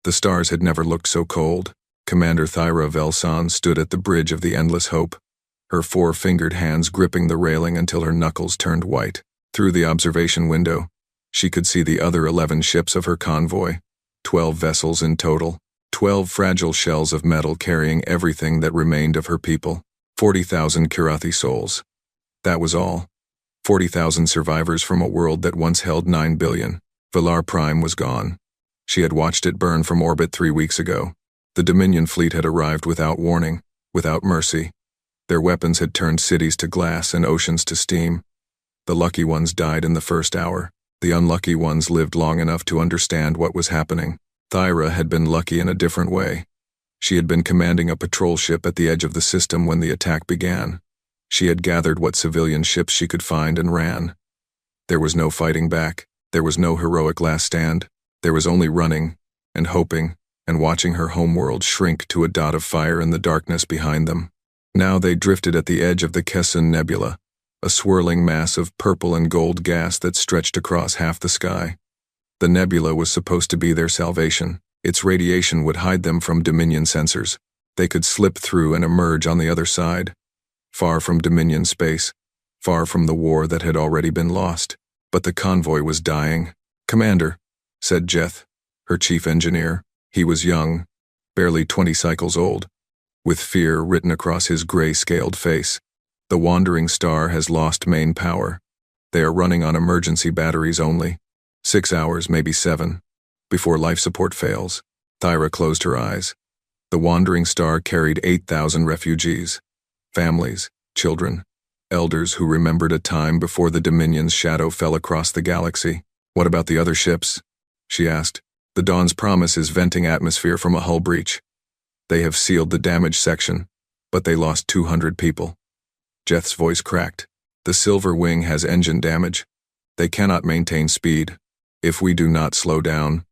The stars had never looked so cold. Commander Thyra Velson stood at the bridge of the Endless Hope, her four-fingered hands gripping the railing until her knuckles turned white. Through the observation window, she could see the other 11 ships of her convoy, 12 vessels in total, 12 fragile shells of metal carrying everything that remained of her people, 40,000 Kirathi souls. That was all. 40,000 survivors from a world that once held 9 billion. Valar Prime was gone. She had watched it burn from orbit 3 weeks ago. The Dominion fleet had arrived without warning, without mercy. Their weapons had turned cities to glass and oceans to steam. The lucky ones died in the first hour. The unlucky ones lived long enough to understand what was happening. Thyra had been lucky in a different way. She had been commanding a patrol ship at the edge of the system when the attack began. She had gathered what civilian ships she could find and ran. There was no fighting back. There was no heroic last stand. There was only running, and hoping, and watching her homeworld shrink to a dot of fire in the darkness behind them. Now they drifted at the edge of the Kesson Nebula, a swirling mass of purple and gold gas that stretched across half the sky. The nebula was supposed to be their salvation. Its radiation would hide them from Dominion sensors. They could slip through and emerge on the other side, far from Dominion space, far from the war that had already been lost. But the convoy was dying. "Commander," said Jeth, her chief engineer. He was young, barely 20 cycles old, with fear written across his gray-scaled face. "The Wandering Star has lost main power. They are running on emergency batteries only. 6 hours, maybe 7, before life support fails." Thyra closed her eyes. The Wandering Star carried 8,000 refugees, families, children, elders who remembered a time before the Dominion's shadow fell across the galaxy. "What about the other ships?" she asked. "The Dawn's Promise is venting atmosphere from a hull breach. They have sealed the damaged section, but they lost 200 people. Jeth's voice cracked. "The Silver Wing has engine damage. They cannot maintain speed. If we do not slow down,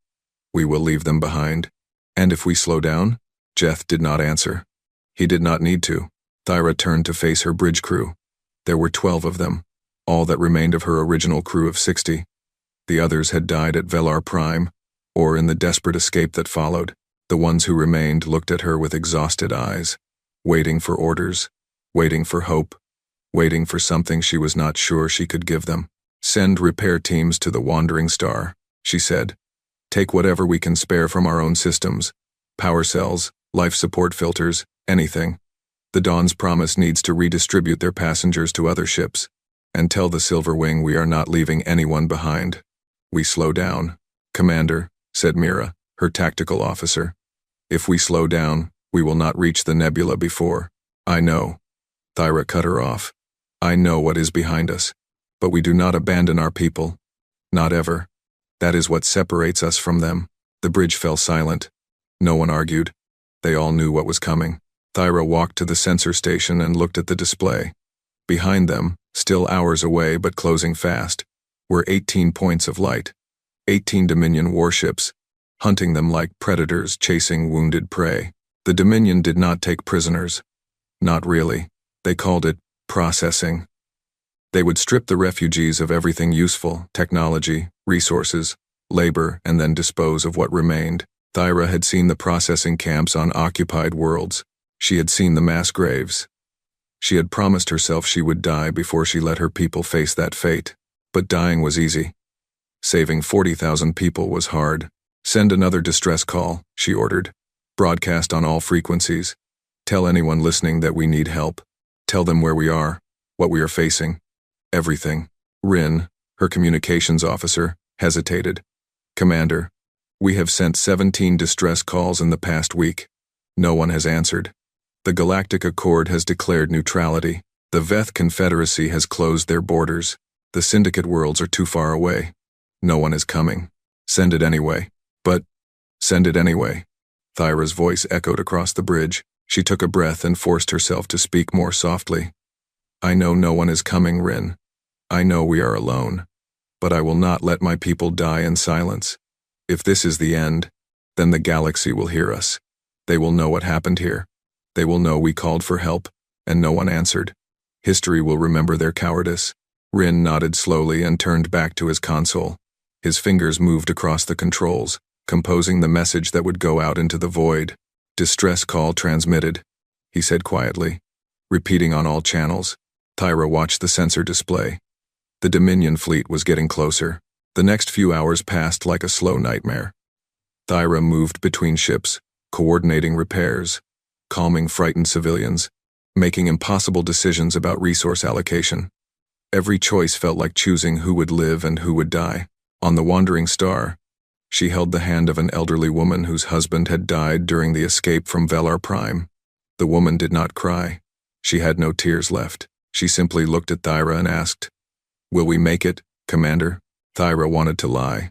we will leave them behind." "And if we slow down?" Jeth did not answer. He did not need to. Thyra turned to face her bridge crew. There were 12 of them, all that remained of her original crew of 60. The others had died at Valar Prime, or in the desperate escape that followed. The ones who remained looked at her with exhausted eyes, waiting for orders, waiting for hope, waiting for something she was not sure she could give them. "Send repair teams to the Wandering Star," she said. "Take whatever we can spare from our own systems. Power cells, life support filters, anything. The Dawn's Promise needs to redistribute their passengers to other ships. And tell the Silver Wing we are not leaving anyone behind. We slow down." "Commander," said Mira, her tactical officer. "If we slow down, we will not reach the nebula before." "I know." Thyra cut her off. "I know what is behind us. But we do not abandon our people. Not ever. That is what separates us from them." The bridge fell silent. No one argued. They all knew what was coming. Thyra walked to the sensor station and looked at the display. Behind them, still hours away but closing fast, were 18 points of light. 18 Dominion warships, hunting them like predators chasing wounded prey. The Dominion did not take prisoners. Not really. They called it processing. They would strip the refugees of everything useful, technology, resources, labor, and then dispose of what remained. Thyra had seen the processing camps on occupied worlds. She had seen the mass graves. She had promised herself she would die before she let her people face that fate. But dying was easy. Saving 40,000 people was hard. "Send another distress call," she ordered. "Broadcast on all frequencies. Tell anyone listening that we need help. Tell them where we are, what we are facing. Everything." Rin, her communications officer, hesitated. "Commander, we have sent 17 distress calls in the past week. No one has answered. The Galactic Accord has declared neutrality. The Veth Confederacy has closed their borders. The Syndicate worlds are too far away. No one is coming. Send it anyway." "But, send it anyway." Thyra's voice echoed across the bridge. She took a breath and forced herself to speak more softly. "I know no one is coming, Rin. I know we are alone. But I will not let my people die in silence. If this is the end, then the galaxy will hear us. They will know what happened here. They will know we called for help, and no one answered. History will remember their cowardice." Rin nodded slowly and turned back to his console. His fingers moved across the controls. composing the message that would go out into the void. "Distress call transmitted," he said quietly, repeating on all channels. Thyra watched the sensor display. The Dominion fleet was getting closer. The next few hours passed like a slow nightmare. Thyra moved between ships, coordinating repairs, calming frightened civilians, making impossible decisions about resource allocation. Every choice felt like choosing who would live and who would die. On the Wandering Star, she held the hand of an elderly woman whose husband had died during the escape from Velar Prime. The woman did not cry. She had no tears left. She simply looked at Thyra and asked, "Will we make it, Commander?" Thyra wanted to lie.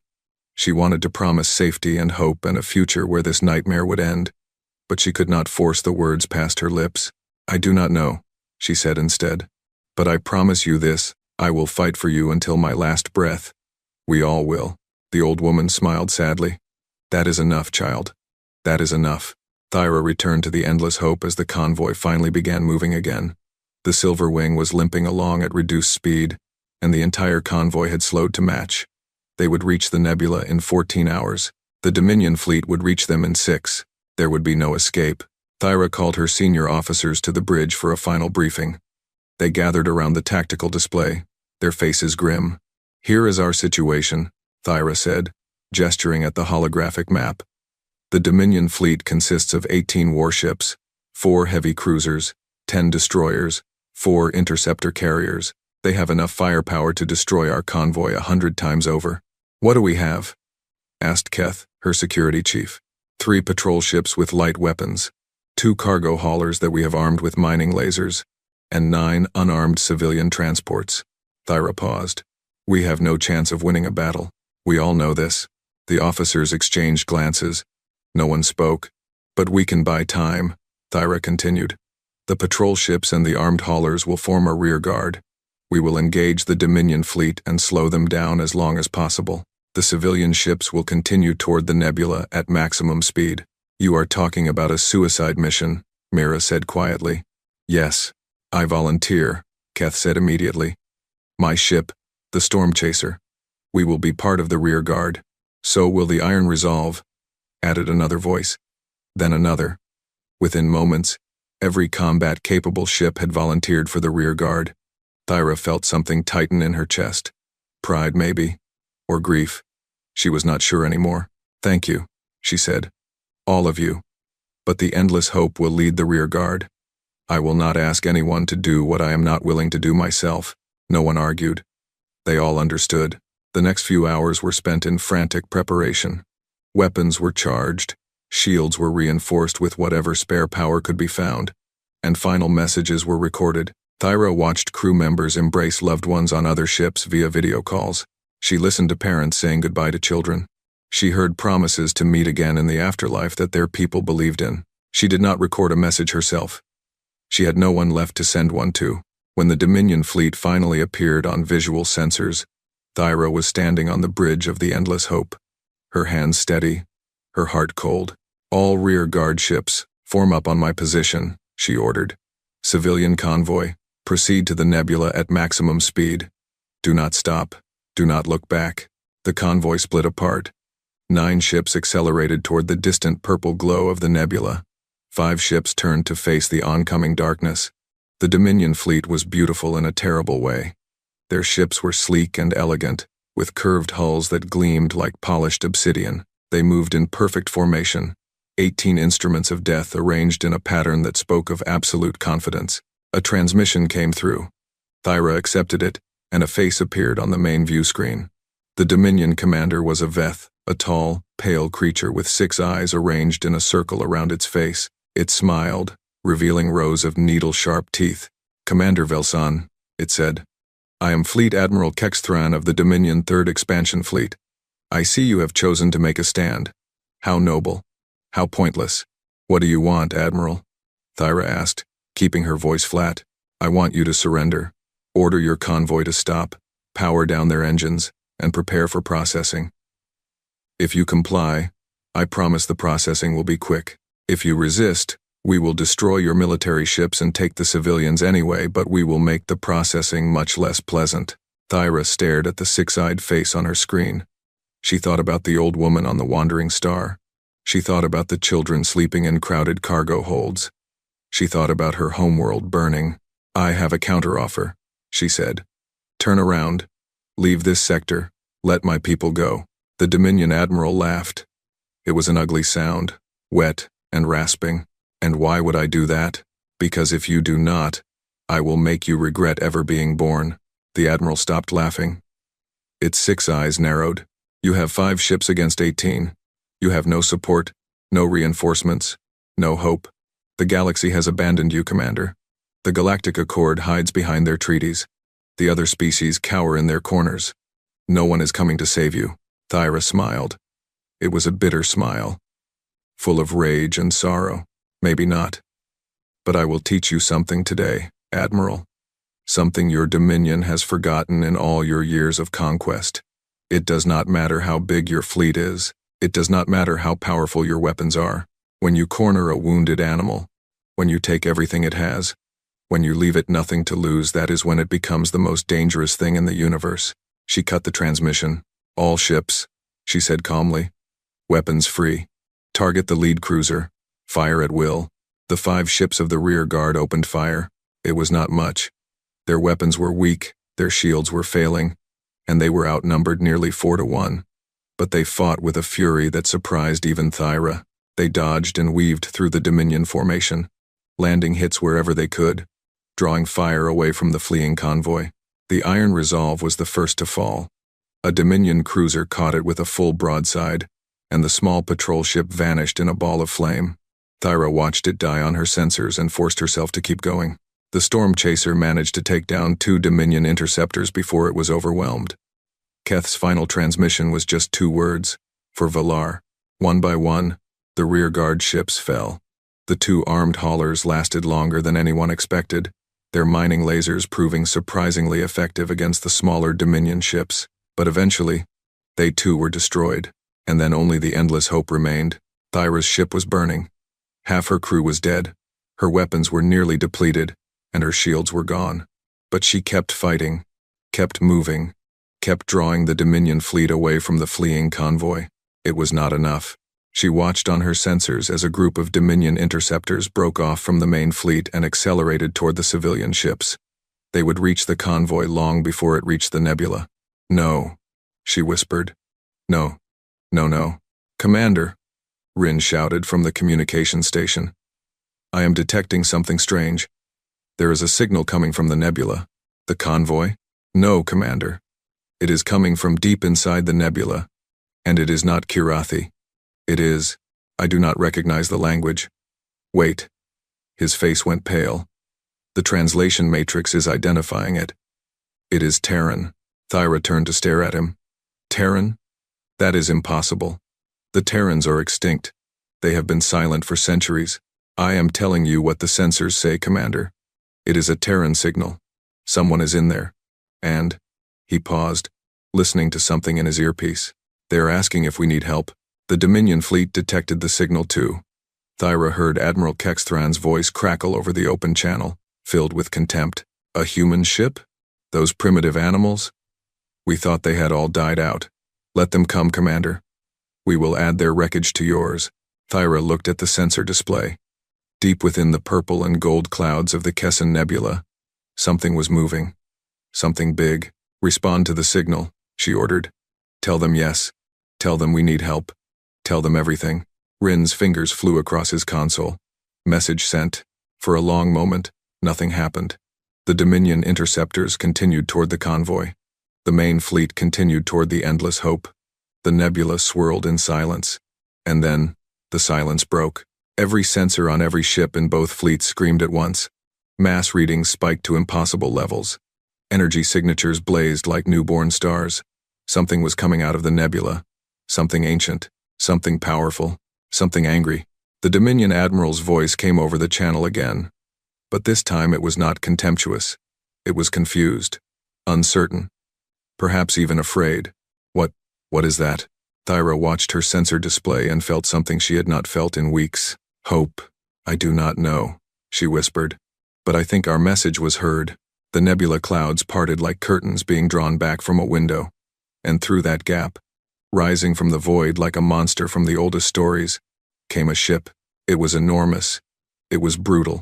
She wanted to promise safety and hope and a future where this nightmare would end, but she could not force the words past her lips. "I do not know," she said instead. "But I promise you this, I will fight for you until my last breath." "We all will." The old woman smiled sadly. "That is enough, child. That is enough." Thyra returned to the Endless Hope as the convoy finally began moving again. The Silver Wing was limping along at reduced speed, and the entire convoy had slowed to match. They would reach the nebula in 14 hours. The Dominion fleet would reach them in 6. There would be no escape. Thyra called her senior officers to the bridge for a final briefing. They gathered around the tactical display, their faces grim. "Here is our situation," Thyra said, gesturing at the holographic map. "The Dominion fleet consists of 18 warships, 4 heavy cruisers, 10 destroyers, 4 interceptor carriers. They have enough firepower to destroy our convoy 100 times over." "What do we have?" asked Keth, her security chief. 3 patrol ships with light weapons, 2 cargo haulers that we have armed with mining lasers, and 9 unarmed civilian transports. Thyra paused. "We have no chance of winning a battle. We all know this." The officers exchanged glances. No one spoke. "But we can buy time," Thyra continued. "The patrol ships and the armed haulers will form a rear guard. We will engage the Dominion fleet and slow them down as long as possible. The civilian ships will continue toward the nebula at maximum speed." "You are talking about a suicide mission," Mira said quietly. "Yes, I volunteer," Keth said immediately. "My ship, the Storm Chaser. We will be part of the rear guard. So will the Iron Resolve," added another voice. Then another. Within moments, every combat-capable ship had volunteered for the rear guard. Thyra felt something tighten in her chest. Pride, maybe. Or grief. She was not sure anymore. "Thank you," she said. "All of you. But the Endless Hope will lead the rear guard. I will not ask anyone to do what I am not willing to do myself." No one argued. They all understood. The next few hours were spent in frantic preparation. Weapons were charged, shields were reinforced with whatever spare power could be found, and final messages were recorded. Thyra watched crew members embrace loved ones on other ships via video calls. She listened to parents saying goodbye to children. She heard promises to meet again in the afterlife that their people believed in. She did not record a message herself. She had no one left to send one to. When the Dominion fleet finally appeared on visual sensors, Thyra was standing on the bridge of the Endless Hope, her hands steady, her heart cold. "All rear guard ships, form up on my position," she ordered. "Civilian convoy, proceed to the nebula at maximum speed. Do not stop. Do not look back." The convoy split apart. 9 ships accelerated toward the distant purple glow of the nebula. 5 ships turned to face the oncoming darkness. The Dominion fleet was beautiful in a terrible way. Their ships were sleek and elegant, with curved hulls that gleamed like polished obsidian. They moved in perfect formation, 18 instruments of death arranged in a pattern that spoke of absolute confidence. A transmission came through. Thyra accepted it, and a face appeared on the main view screen. The Dominion commander was a Veth, a tall, pale creature with 6 eyes arranged in a circle around its face. It smiled, revealing rows of needle-sharp teeth. "Commander Velsan," it said, "I am Fleet Admiral Kexthran of the Dominion 3rd Expansion Fleet. I see you have chosen to make a stand. How noble. How pointless. What do you want, Admiral?" Thyra asked, keeping her voice flat. "I want you to surrender. Order your convoy to stop, power down their engines, and prepare for processing. If you comply, I promise the processing will be quick. If you resist, we will destroy your military ships and take the civilians anyway, but we will make the processing much less pleasant." Thyra stared at the 6-eyed face on her screen. She thought about the old woman on the wandering star. She thought about the children sleeping in crowded cargo holds. She thought about her homeworld burning. "I have a counteroffer," she said. "Turn around. Leave this sector. Let my people go." The Dominion admiral laughed. It was an ugly sound, wet and rasping. "And why would I do that? Because if you do not, I will make you regret ever being born." The admiral stopped laughing. Its 6 eyes narrowed. "You have 5 ships against 18. You have no support, no reinforcements, no hope. The galaxy has abandoned you, Commander. The Galactic Accord hides behind their treaties. The other species cower in their corners. No one is coming to save you." Thyra smiled. It was a bitter smile, full of rage and sorrow. "Maybe not. But I will teach you something today, Admiral. Something your Dominion has forgotten in all your years of conquest. It does not matter how big your fleet is. It does not matter how powerful your weapons are. When you corner a wounded animal, when you take everything it has, when you leave it nothing to lose, that is when it becomes the most dangerous thing in the universe." She cut the transmission. "All ships," she said calmly. "Weapons free. Target the lead cruiser. Fire at will." The 5 ships of the rear guard opened fire. It was not much. Their weapons were weak, their shields were failing, and they were outnumbered nearly 4 to 1. But they fought with a fury that surprised even Thyra. They dodged and weaved through the Dominion formation, landing hits wherever they could, drawing fire away from the fleeing convoy. The Iron Resolve was the first to fall. A Dominion cruiser caught it with a full broadside, and the small patrol ship vanished in a ball of flame. Thyra watched it die on her sensors and forced herself to keep going. The Storm Chaser managed to take down 2 Dominion interceptors before it was overwhelmed. Keth's final transmission was just 2 words, for Valar. One by one, the rearguard ships fell. The 2 armed haulers lasted longer than anyone expected, their mining lasers proving surprisingly effective against the smaller Dominion ships. But eventually, they too were destroyed, and then only the Endless Hope remained. Thyra's ship was burning. Half her crew was dead, her weapons were nearly depleted, and her shields were gone. But she kept fighting, kept moving, kept drawing the Dominion fleet away from the fleeing convoy. It was not enough. She watched on her sensors as a group of Dominion interceptors broke off from the main fleet and accelerated toward the civilian ships. They would reach the convoy long before it reached the nebula. "No," she whispered. "No. No. Commander," Rin shouted from the communication station. "I am detecting something strange. There is a signal coming from the nebula." "The convoy?" "No, Commander. It is coming from deep inside the nebula, and it is not Kirathi. It is, I do not recognize the language." "Wait." His face went pale. "The translation matrix is identifying it. It is Terran." Thyra turned to stare at him. "Terran? That is impossible. The Terrans are extinct. They have been silent for centuries. I am telling you what the sensors say, Commander. It is a Terran signal. Someone is in there. And," he paused, listening to something in his earpiece. "They are asking if we need help." The Dominion fleet detected the signal too. Thyra heard Admiral Kexthran's voice crackle over the open channel, filled with contempt. "A human ship? Those primitive animals? We thought they had all died out. Let them come, Commander. We will add their wreckage to yours." Thyra looked at the sensor display. Deep within the purple and gold clouds of the Kesson Nebula, something was moving. Something big. "Respond to the signal," she ordered. "Tell them yes. Tell them we need help. Tell them everything." Rin's fingers flew across his console. Message sent. For a long moment, nothing happened. The Dominion interceptors continued toward the convoy. The main fleet continued toward the Endless Hope. The nebula swirled in silence. And then, the silence broke. Every sensor on every ship in both fleets screamed at once. Mass readings spiked to impossible levels. Energy signatures blazed like newborn stars. Something was coming out of the nebula. Something ancient. Something powerful. Something angry. The Dominion Admiral's voice came over the channel again. But this time it was not contemptuous. It was confused. Uncertain. Perhaps even afraid. What is that?" Thyra watched her sensor display and felt something she had not felt in weeks. "Hope. I do not know," she whispered. "But I think our message was heard." The nebula clouds parted like curtains being drawn back from a window. And through that gap, Rising from the void like a monster from the oldest stories, came a ship. It was enormous. It was brutal.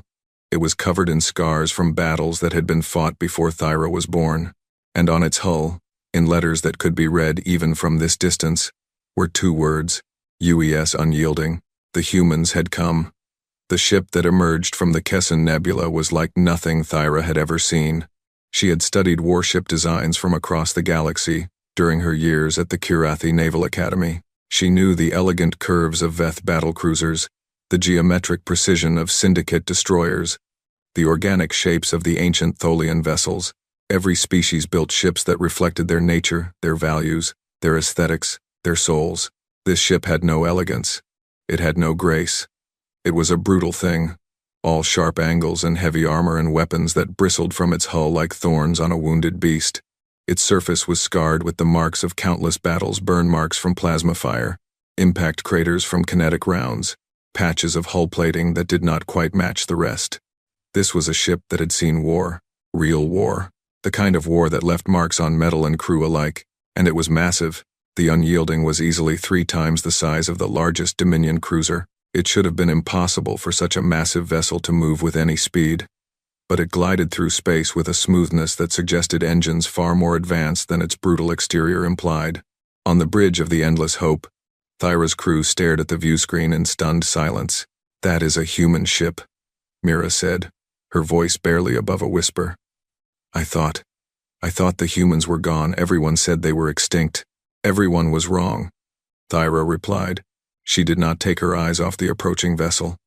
It was covered in scars from battles that had been fought before Thyra was born. And on its hull, in letters that could be read even from this distance, were 2 words, UES Unyielding. The humans had come. The ship that emerged from the Kessin Nebula was like nothing Thyra had ever seen. She had studied warship designs from across the galaxy during her years at the Kirathi Naval Academy. She knew the elegant curves of Veth battlecruisers, the geometric precision of Syndicate destroyers, the organic shapes of the ancient Tholian vessels. Every species built ships that reflected their nature, their values, their aesthetics, their souls. This ship had no elegance. It had no grace. It was a brutal thing, all sharp angles and heavy armor and weapons that bristled from its hull like thorns on a wounded beast. Its surface was scarred with the marks of countless battles, burn marks from plasma fire, impact craters from kinetic rounds, patches of hull plating that did not quite match the rest. This was a ship that had seen war, real war, the kind of war that left marks on metal and crew alike, and it was massive. The Unyielding was easily 3 times the size of the largest Dominion cruiser. It should have been impossible for such a massive vessel to move with any speed, but it glided through space with a smoothness that suggested engines far more advanced than its brutal exterior implied. On the bridge of the Endless Hope, Thyra's crew stared at the viewscreen in stunned silence. "That is a human ship," Mira said, her voice barely above a whisper. I thought the humans were gone. Everyone said they were extinct. Everyone was wrong," Thyra replied. She did not take her eyes off the approaching vessel.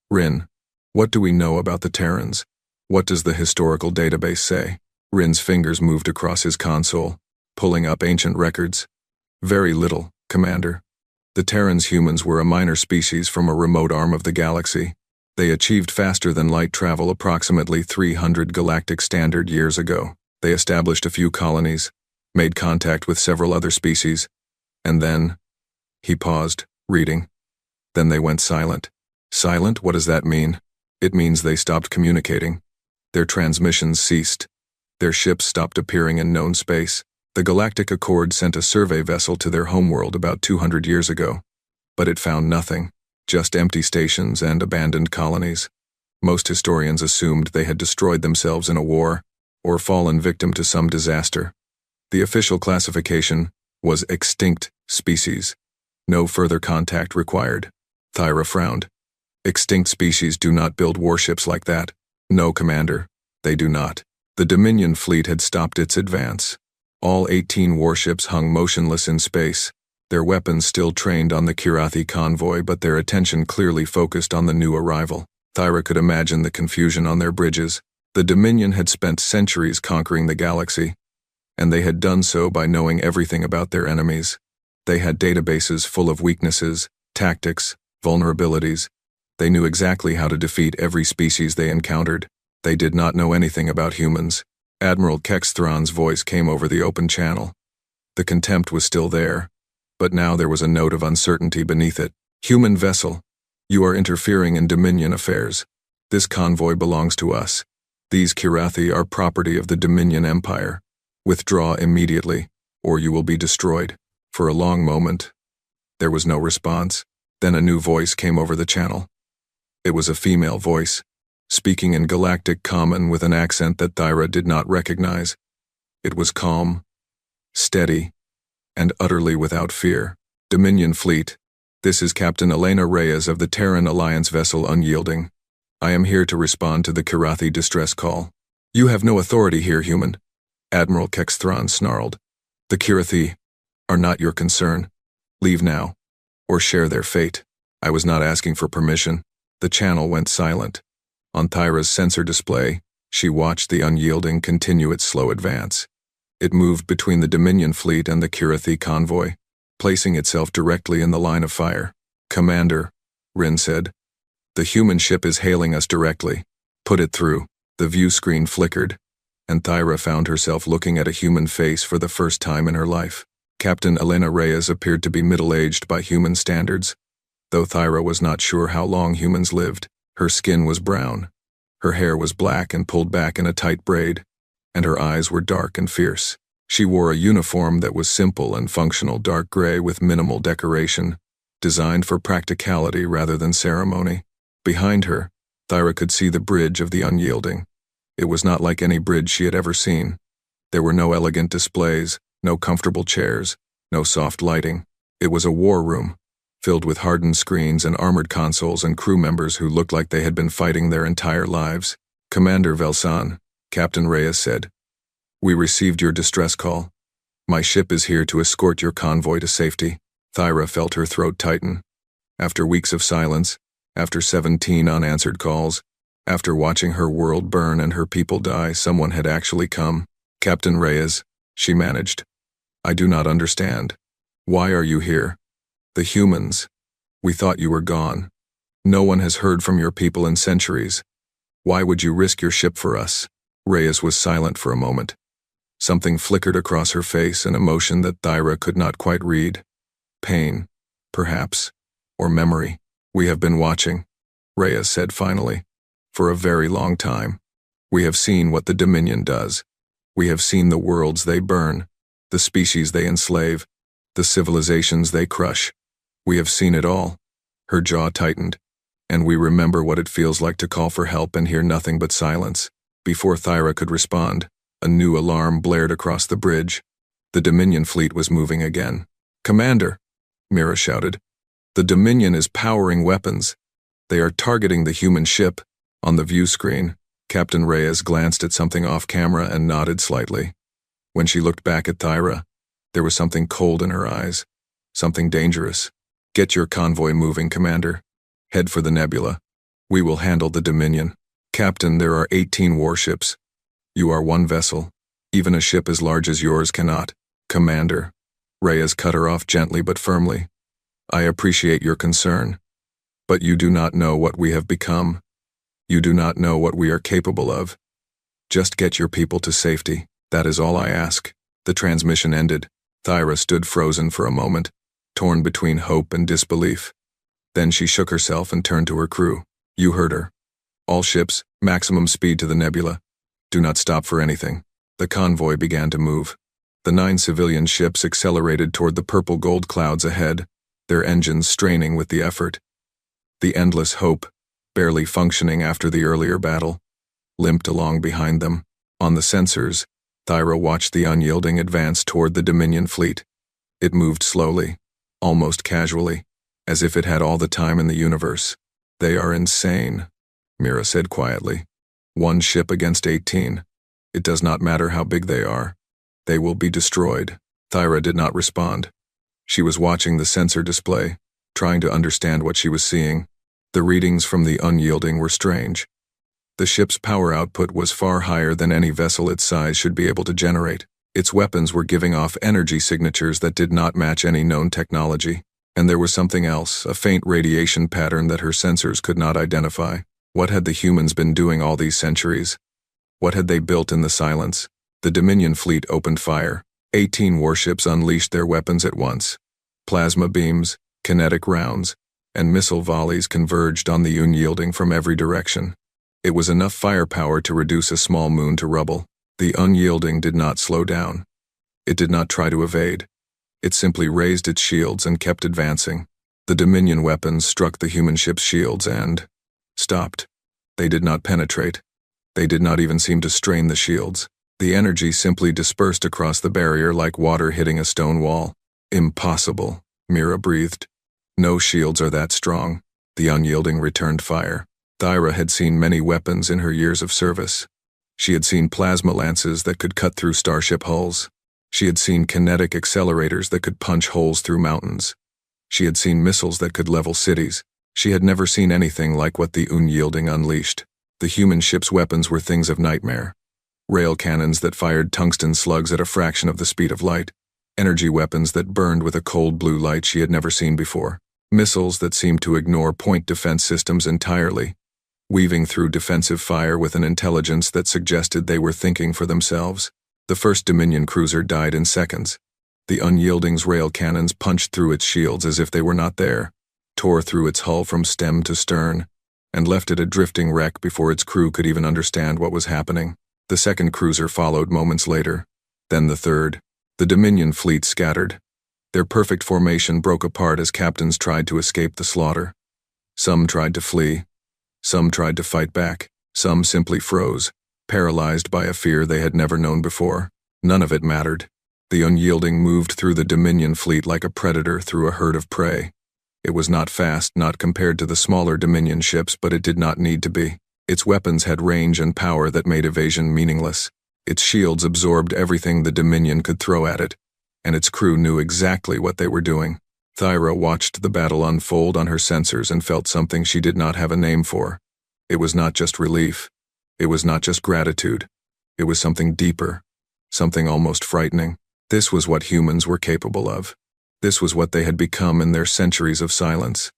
"Rin, what do we know about the Terrans? What does the historical database say?" Rin's fingers moved across his console, pulling up ancient records. "Very little, Commander. The Terrans humans were a minor species from a remote arm of the galaxy. They achieved faster-than-light travel approximately 300 galactic standard years ago. They established a few colonies, made contact with several other species, and then..." He paused, reading. "Then they went silent." "Silent? What does that mean?" "It means they stopped communicating. Their transmissions ceased. Their ships stopped appearing in known space. The Galactic Accord sent a survey vessel to their homeworld about 200 years ago, but it found nothing, just empty stations and abandoned colonies. Most historians assumed they had destroyed themselves in a war, or fallen victim to some disaster. The official classification was extinct species. No further contact required." Thyra frowned. "Extinct species do not build warships like that." "No, Commander, they do not." The Dominion fleet had stopped its advance. All 18 warships hung motionless in space, their weapons still trained on the Kirathi convoy, but their attention clearly focused on the new arrival. Thyra could imagine the confusion on their bridges. The Dominion had spent centuries conquering the galaxy, and they had done so by knowing everything about their enemies. They had databases full of weaknesses, tactics, vulnerabilities. They knew exactly how to defeat every species they encountered. They did not know anything about humans. Admiral Kexthron's voice came over the open channel. The contempt was still there, but now there was a note of uncertainty beneath it. "Human vessel, you are interfering in Dominion affairs. This convoy belongs to us. These Kirathi are property of the Dominion Empire. Withdraw immediately, or you will be destroyed." For a long moment, there was no response. Then a new voice came over the channel. It was a female voice, speaking in Galactic Common with an accent that Thyra did not recognize. It was calm, steady, and utterly without fear. "Dominion Fleet, this is Captain Elena Reyes of the Terran Alliance vessel Unyielding. I am here to respond to the Kirathi distress call." "You have no authority here, human," Admiral Kexthron snarled. "The Kirathi are not your concern. Leave now, or share their fate." "I was not asking for permission." The channel went silent. On Thyra's sensor display, she watched the Unyielding continue its slow advance. It moved between the Dominion fleet and the Kirathi convoy, placing itself directly in the line of fire. "Commander," Rin said, "the human ship is hailing us directly. Put it through." The view screen flickered, and Thyra found herself looking at a human face for the first time in her life. Captain Elena Reyes appeared to be middle-aged by human standards, though Thyra was not sure how long humans lived. Her skin was brown, her hair was black and pulled back in a tight braid, and her eyes were dark and fierce. She wore a uniform that was simple and functional dark gray with minimal decoration, designed for practicality rather than ceremony. Behind her, Thyra could see the bridge of the Unyielding. It was not like any bridge she had ever seen. There were no elegant displays, no comfortable chairs, no soft lighting. It was a war room, filled with hardened screens and armored consoles and crew members who looked like they had been fighting their entire lives. "Commander Velsan," Captain Reyes said, "we received your distress call. My ship is here to escort your convoy to safety." Thyra felt her throat tighten. After weeks of silence, after 17 unanswered calls, after watching her world burn and her people die, someone had actually come. "Captain Reyes," she managed, "I do not understand. Why are you here? The humans. We thought you were gone. No one has heard from your people in centuries. Why would you risk your ship for us?" Reyes was silent for a moment. Something flickered across her face, an emotion that Thyra could not quite read. Pain, perhaps, or memory. "We have been watching," Reyes said finally, "for a very long time. We have seen what the Dominion does. We have seen the worlds they burn, the species they enslave, the civilizations they crush. We have seen it all." Her jaw tightened, "and we remember what it feels like to call for help and hear nothing but silence." Before Thyra could respond, a new alarm blared across the bridge. The Dominion fleet was moving again. "Commander," Mira shouted, "the Dominion is powering weapons. They are targeting the human ship." On the view screen, Captain Reyes glanced at something off camera and nodded slightly. When she looked back at Thyra, there was something cold in her eyes, something dangerous. "Get your convoy moving, Commander. Head for the nebula. We will handle the Dominion." "Captain, there are 18 warships. You are one vessel. Even a ship as large as yours cannot." "Commander," Reyes cut her off gently but firmly, "I appreciate your concern, but you do not know what we have become. You do not know what we are capable of. Just get your people to safety. That is all I ask." The transmission ended. Thyra stood frozen for a moment, torn between hope and disbelief. Then she shook herself and turned to her crew. "You heard her. All ships, maximum speed to the nebula. Do not stop for anything." The convoy began to move. The 9 civilian ships accelerated toward the purple-gold clouds ahead, their engines straining with the effort. The Endless Hope, barely functioning after the earlier battle, limped along behind them. On the sensors, Thyra watched the Unyielding advance toward the Dominion fleet. It moved slowly, almost casually, as if it had all the time in the universe. "They are insane," Mira said quietly. "One ship against 18. It does not matter how big they are. They will be destroyed." Thyra did not respond. She was watching the sensor display, trying to understand what she was seeing. The readings from the Unyielding were strange. The ship's power output was far higher than any vessel its size should be able to generate. Its weapons were giving off energy signatures that did not match any known technology. And there was something else, a faint radiation pattern that her sensors could not identify. What had the humans been doing all these centuries? What had they built in the silence? The Dominion fleet opened fire. 18 warships unleashed their weapons at once. Plasma beams, kinetic rounds, and missile volleys converged on the Unyielding from every direction. It was enough firepower to reduce a small moon to rubble. The Unyielding did not slow down. It did not try to evade. It simply raised its shields and kept advancing. The Dominion weapons struck the human ship's shields and stopped. They did not penetrate. They did not even seem to strain the shields. The energy simply dispersed across the barrier like water hitting a stone wall. "Impossible," Mira breathed. "No shields are that strong." The Unyielding returned fire. Thyra had seen many weapons in her years of service. She had seen plasma lances that could cut through starship hulls. She had seen kinetic accelerators that could punch holes through mountains. She had seen missiles that could level cities. She had never seen anything like what the Unyielding unleashed. The human ship's weapons were things of nightmare. Rail cannons that fired tungsten slugs at a fraction of the speed of light. Energy weapons that burned with a cold blue light she had never seen before. Missiles that seemed to ignore point defense systems entirely, weaving through defensive fire with an intelligence that suggested they were thinking for themselves. The first Dominion cruiser died in seconds. The Unyielding's rail cannons punched through its shields as if they were not there, tore through its hull from stem to stern, and left it a drifting wreck before its crew could even understand what was happening. The second cruiser followed moments later. Then the third. The Dominion fleet scattered. Their perfect formation broke apart as captains tried to escape the slaughter. Some tried to flee. Some tried to fight back. Some simply froze, paralyzed by a fear they had never known before. None of it mattered. The Unyielding moved through the Dominion fleet like a predator through a herd of prey. It was not fast, not compared to the smaller Dominion ships, but it did not need to be. Its weapons had range and power that made evasion meaningless. Its shields absorbed everything the Dominion could throw at it, and its crew knew exactly what they were doing. Thyra watched the battle unfold on her sensors and felt something she did not have a name for. It was not just relief. It was not just gratitude. It was something deeper, something almost frightening. This was what humans were capable of. This was what they had become in their centuries of silence.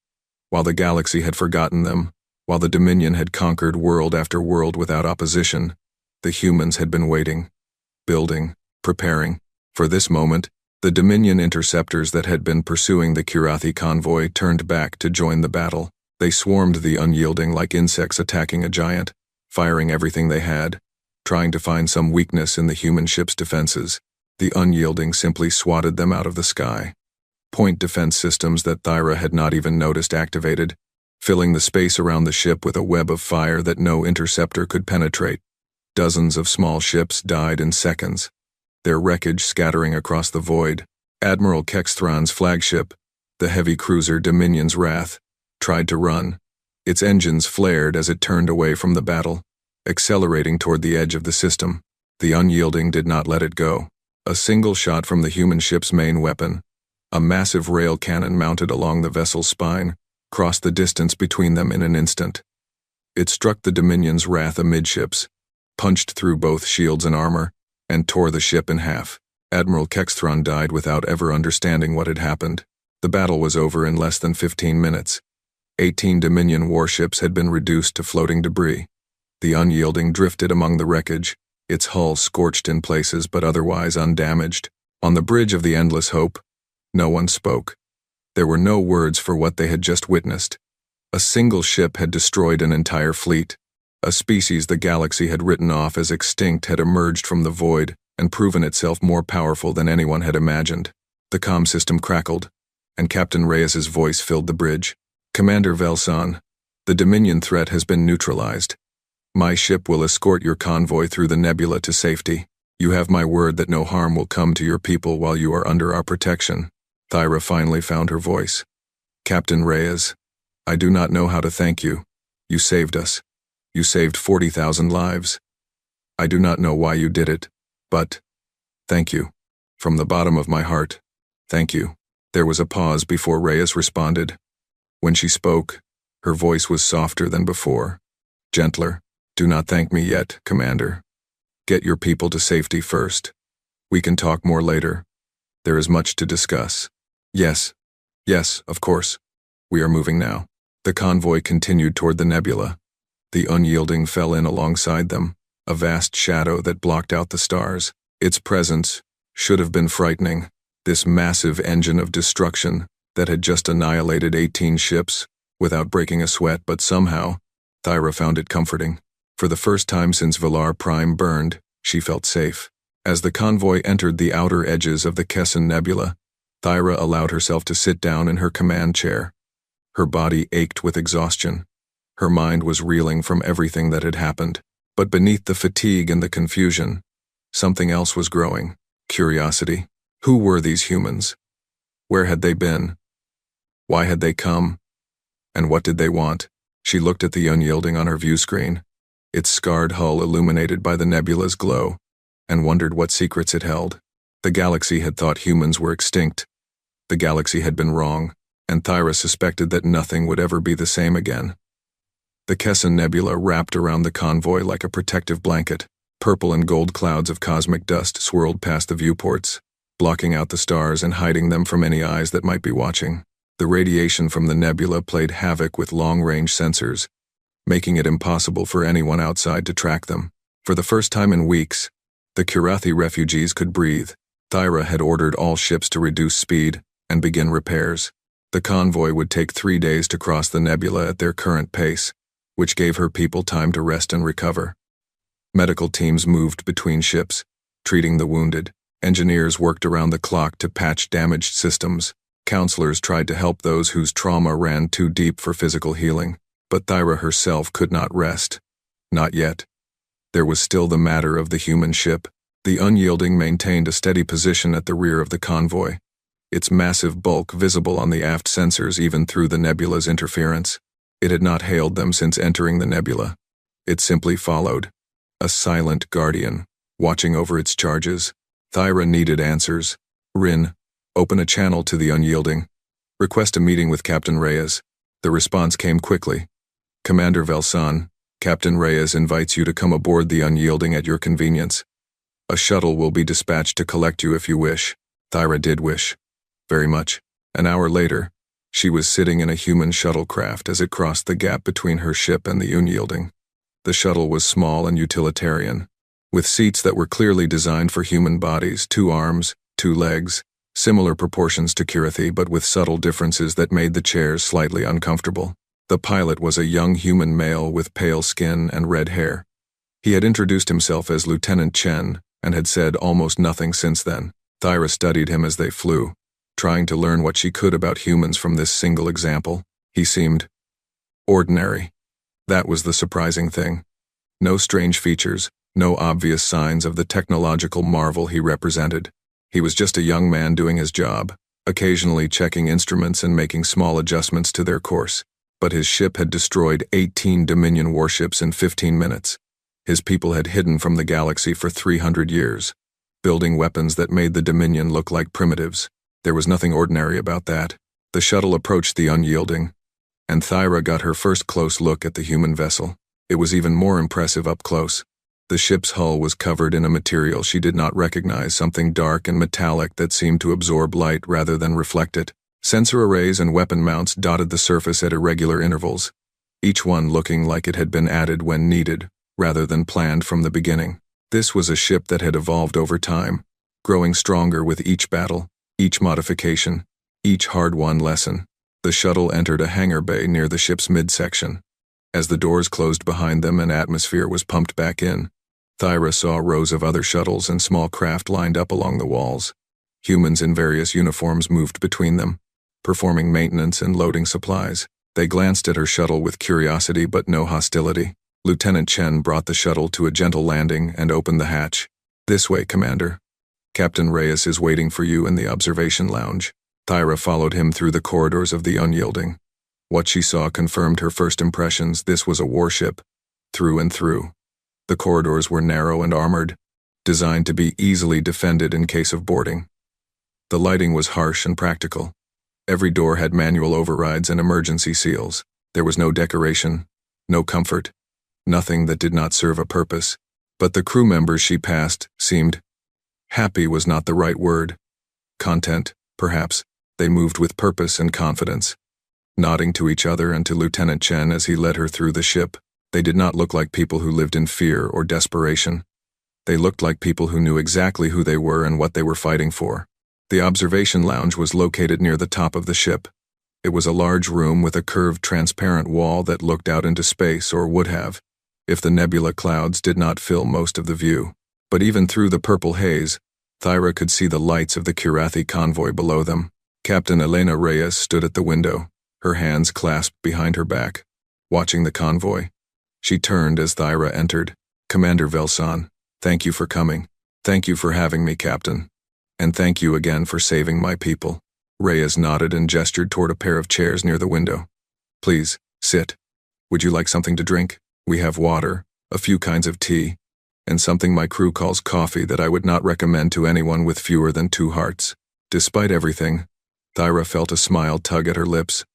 While the galaxy had forgotten them, while the Dominion had conquered world after world without opposition, the humans had been waiting, building, preparing. For this moment, the Dominion interceptors that had been pursuing the Kirathi convoy turned back to join the battle. They swarmed the Unyielding like insects attacking a giant, firing everything they had, trying to find some weakness in the human ship's defenses. The Unyielding simply swatted them out of the sky. Point defense systems that Thyra had not even noticed activated, filling the space around the ship with a web of fire that no interceptor could penetrate. Dozens of small ships died in seconds, their wreckage scattering across the void. Admiral Kexthron's flagship, the heavy cruiser Dominion's Wrath, tried to run. Its engines flared as it turned away from the battle, accelerating toward the edge of the system. The Unyielding did not let it go. A single shot from the human ship's main weapon, a massive rail cannon mounted along the vessel's spine, crossed the distance between them in an instant. It struck the Dominion's Wrath amidships, punched through both shields and armor, and tore the ship in half. Admiral Kexthron died without ever understanding what had happened. The battle was over in less than 15 minutes. 18 Dominion warships had been reduced to floating debris. The Unyielding drifted among the wreckage, its hull scorched in places but otherwise undamaged. On the bridge of the Endless Hope, no one spoke. There were no words for what they had just witnessed. A single ship had destroyed an entire fleet. A species the galaxy had written off as extinct had emerged from the void and proven itself more powerful than anyone had imagined. The comm system crackled, and Captain Reyes's voice filled the bridge. "Commander Velson, the Dominion threat has been neutralized. My ship will escort your convoy through the nebula to safety. You have my word that no harm will come to your people while you are under our protection." Thyra finally found her voice. "Captain Reyes, I do not know how to thank you. You saved us. You saved 40,000 lives. I do not know why you did it, but thank you. From the bottom of my heart, thank you." There was a pause before Reyes responded. When she spoke, her voice was softer than before, gentler. "Do not thank me yet, Commander. Get your people to safety first. We can talk more later. There is much to discuss." Yes, of course. We are moving now." The convoy continued toward the nebula. The Unyielding fell in alongside them, a vast shadow that blocked out the stars. Its presence should have been frightening. This massive engine of destruction that had just annihilated 18 ships without breaking a sweat, but somehow, Thyra found it comforting. For the first time since Villar Prime burned, she felt safe. As the convoy entered the outer edges of the Kesson Nebula, Thyra allowed herself to sit down in her command chair. Her body ached with exhaustion. Her mind was reeling from everything that had happened. But beneath the fatigue and the confusion, something else was growing. Curiosity. Who were these humans? Where had they been? Why had they come? And what did they want? She looked at the Unyielding on her view screen, its scarred hull illuminated by the nebula's glow, and wondered what secrets it held. The galaxy had thought humans were extinct. The galaxy had been wrong, and Thyra suspected that nothing would ever be the same again. The Kesson Nebula wrapped around the convoy like a protective blanket. Purple and gold clouds of cosmic dust swirled past the viewports, blocking out the stars and hiding them from any eyes that might be watching. The radiation from the nebula played havoc with long-range sensors, making it impossible for anyone outside to track them. For the first time in weeks, the Kirathi refugees could breathe. Thyra had ordered all ships to reduce speed and begin repairs. The convoy would take 3 days to cross the nebula at their current pace, which gave her people time to rest and recover. Medical teams moved between ships, treating the wounded, Engineers worked around the clock to patch damaged systems. Counselors tried to help those whose trauma ran too deep for physical healing. But Thyra herself could not rest. Not yet. There was still the matter of the human ship. The Unyielding maintained a steady position at the rear of the convoy, its massive bulk visible on the aft sensors even through the nebula's interference. It had not hailed them since entering the nebula. It simply followed, a silent guardian, watching over its charges. Thyra needed answers. Rin, open a channel to the Unyielding. Request a meeting with Captain Reyes. The response came quickly. Commander Velsan, Captain Reyes invites you to come aboard the Unyielding at your convenience. A shuttle will be dispatched to collect you if you wish. Thyra did wish. Very much. An hour later, she was sitting in a human shuttlecraft as it crossed the gap between her ship and the Unyielding. The shuttle was small and utilitarian, with seats that were clearly designed for human bodies, 2 arms, 2 legs, similar proportions to Kirathi but with subtle differences that made the chairs slightly uncomfortable. The pilot was a young human male with pale skin and red hair. He had introduced himself as Lieutenant Chen and had said almost nothing since then. Thyra studied him as they flew, trying to learn what she could about humans from this single example. He seemed ordinary. That was the surprising thing. No strange features, no obvious signs of the technological marvel he represented. He was just a young man doing his job, occasionally checking instruments and making small adjustments to their course. But his ship had destroyed 18 Dominion warships in 15 minutes. His people had hidden from the galaxy for 300 years, building weapons that made the Dominion look like primitives. There was nothing ordinary about that. The shuttle approached the Unyielding, and Thyra got her first close look at the human vessel. It was even more impressive up close. The ship's hull was covered in a material she did not recognize, something dark and metallic that seemed to absorb light rather than reflect it. Sensor arrays and weapon mounts dotted the surface at irregular intervals, each one looking like it had been added when needed, rather than planned from the beginning. This was a ship that had evolved over time, growing stronger with each battle, each modification, each hard-won lesson. The shuttle entered a hangar bay near the ship's midsection. As the doors closed behind them and atmosphere was pumped back in, Thyra saw rows of other shuttles and small craft lined up along the walls. Humans in various uniforms moved between them, performing maintenance and loading supplies. They glanced at her shuttle with curiosity but no hostility. Lieutenant Chen brought the shuttle to a gentle landing and opened the hatch. This way, Commander. Captain Reyes is waiting for you in the observation lounge. Thyra followed him through the corridors of the Unyielding. What she saw confirmed her first impressions. This was a warship, through and through. The corridors were narrow and armored, designed to be easily defended in case of boarding. The lighting was harsh and practical. Every door had manual overrides and emergency seals. There was no decoration, no comfort, nothing that did not serve a purpose. But the crew members she passed seemed happy was not the right word. Content, perhaps. They moved with purpose and confidence, nodding to each other and to Lieutenant Chen as he led her through the ship. They did not look like people who lived in fear or desperation. They looked like people who knew exactly who they were and what they were fighting for. The observation lounge was located near the top of the ship. It was a large room with a curved transparent wall that looked out into space, or would have, if the nebula clouds did not fill most of the view. But even through the purple haze, Thyra could see the lights of the Kirathi convoy below them. Captain Elena Reyes stood at the window, her hands clasped behind her back, watching the convoy. She turned as Thyra entered. Commander Velsan, thank you for coming. Thank you for having me, Captain. And thank you again for saving my people. Reyes nodded and gestured toward a pair of chairs near the window. Please, sit. Would you like something to drink? We have water, a few kinds of tea, and something my crew calls coffee that I would not recommend to anyone with fewer than 2 hearts. Despite everything, Thyra felt a smile tug at her lips.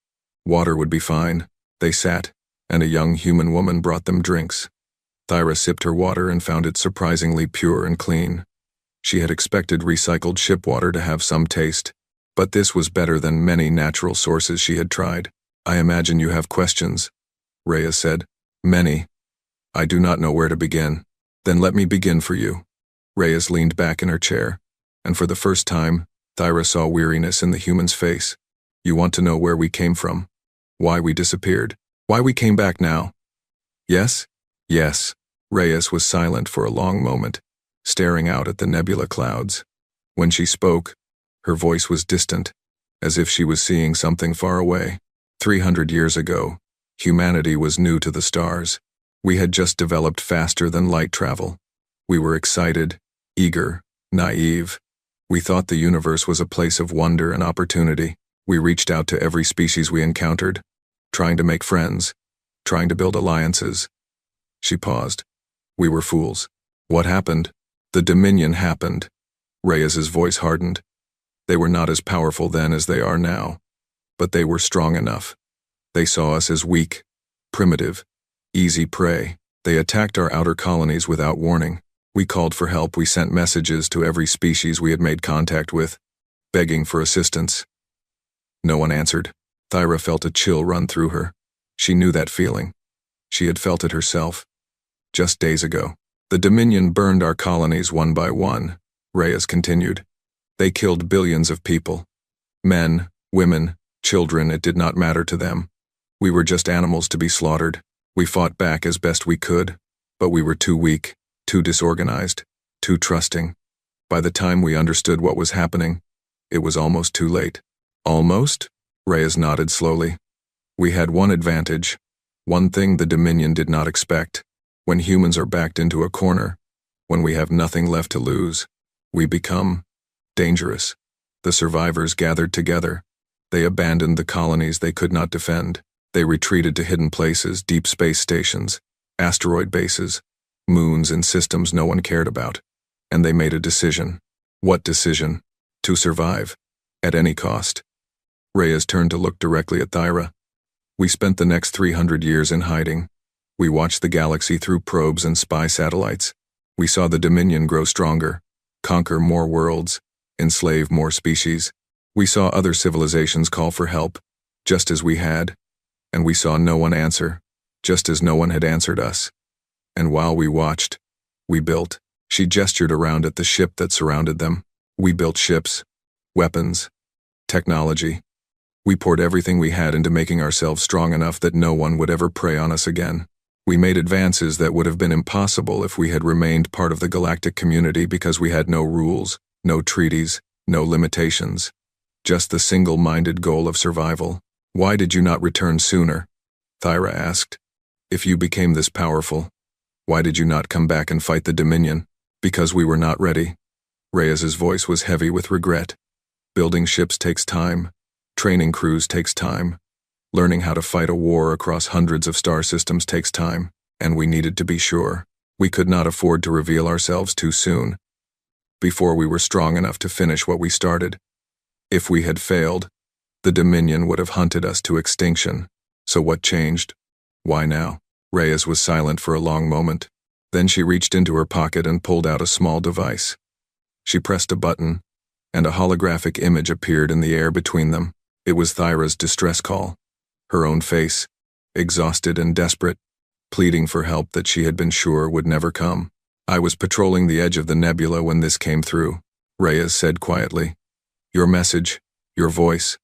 Water would be fine. They sat, and a young human woman brought them drinks. Thyra sipped her water and found it surprisingly pure and clean. She had expected recycled ship water to have some taste, but this was better than many natural sources she had tried. I imagine you have questions, Reyes said. Many. I do not know where to begin. Then let me begin for you. Reyes leaned back in her chair, and for the first time, Thyra saw weariness in the human's face. You want to know where we came from? Why we disappeared? Why we came back now? Yes? Yes. Reyes was silent for a long moment, staring out at the nebula clouds. When she spoke, her voice was distant, as if she was seeing something far away. 300 years ago, humanity was new to the stars. We had just developed faster than light travel. We were excited, eager, naive. We thought the universe was a place of wonder and opportunity. We reached out to every species we encountered, trying to make friends, trying to build alliances. She paused. We were fools. What happened? The Dominion happened. Reyes's voice hardened. They were not as powerful then as they are now, but they were strong enough. They saw us as weak, primitive, easy prey. They attacked our outer colonies without warning. We called for help. We sent messages to every species we had made contact with, begging for assistance. No one answered. Thyra felt a chill run through her. She knew that feeling. She had felt it herself. Just days ago. The Dominion burned our colonies one by one, Reyes continued. They killed billions of people. Men, women, children, it did not matter to them. We were just animals to be slaughtered. We fought back as best we could, but we were too weak, too disorganized, too trusting. By the time we understood what was happening, it was almost too late. Almost? Reyes nodded slowly. We had one advantage, one thing the Dominion did not expect. When humans are backed into a corner, when we have nothing left to lose, we become dangerous. The survivors gathered together. They abandoned the colonies they could not defend. They retreated to hidden places, deep space stations, asteroid bases, moons and systems no one cared about. And they made a decision. What decision? To survive. At any cost. Reyes turned to look directly at Thyra. We spent the next 300 years in hiding. We watched the galaxy through probes and spy satellites. We saw the Dominion grow stronger, conquer more worlds, enslave more species. We saw other civilizations call for help, just as we had, and we saw no one answer, just as no one had answered us. And while we watched, we built. She gestured around at the ship that surrounded them. We built ships, weapons, technology. We poured everything we had into making ourselves strong enough that no one would ever prey on us again. We made advances that would have been impossible if we had remained part of the galactic community because we had no rules, no treaties, no limitations. Just the single-minded goal of survival. Why did you not return sooner? Thyra asked. If you became this powerful, why did you not come back and fight the Dominion? Because we were not ready. Reyes's voice was heavy with regret. Building ships takes time. Training crews takes time. Learning how to fight a war across hundreds of star systems takes time, and we needed to be sure. We could not afford to reveal ourselves too soon, before we were strong enough to finish what we started. If we had failed, the Dominion would have hunted us to extinction. So what changed? Why now? Reyes was silent for a long moment. Then she reached into her pocket and pulled out a small device. She pressed a button, and a holographic image appeared in the air between them. It was Thyra's distress call. Her own face, exhausted and desperate, pleading for help that she had been sure would never come. I was patrolling the edge of the nebula when this came through, Reyes said quietly. Your message, your voice.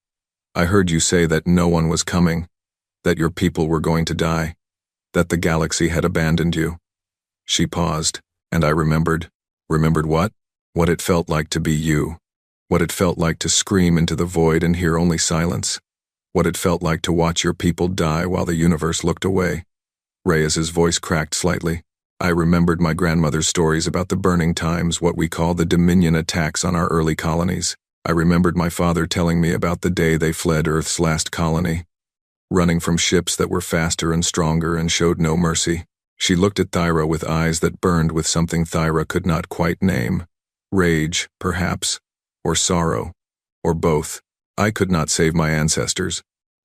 I heard you say that no one was coming, that your people were going to die, that the galaxy had abandoned you. She paused, and I remembered. Remembered what? What it felt like to be you. What it felt like to scream into the void and hear only silence. What it felt like to watch your people die while the universe looked away. Reyes's voice cracked slightly. I remembered my grandmother's stories about the burning times, what we call the Dominion attacks on our early colonies. I remembered my father telling me about the day they fled Earth's last colony, running from ships that were faster and stronger and showed no mercy. She looked at Thyra with eyes that burned with something Thyra could not quite name. Rage, perhaps, or sorrow, or both. I could not save my ancestors.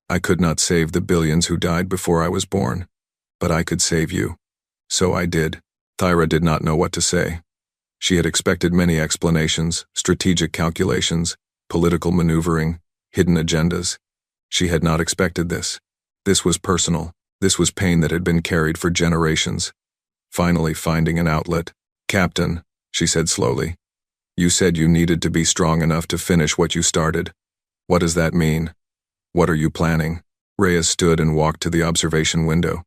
I could not save the billions who died before I was born. But I could save you. So I did. Thyra did not know what to say. She had expected many explanations, strategic calculations, political maneuvering, hidden agendas. She had not expected this. This was personal. This was pain that had been carried for generations. Finally finding an outlet. Captain, she said slowly, you said you needed to be strong enough to finish what you started. What does that mean? What are you planning? Reyes stood and walked to the observation window.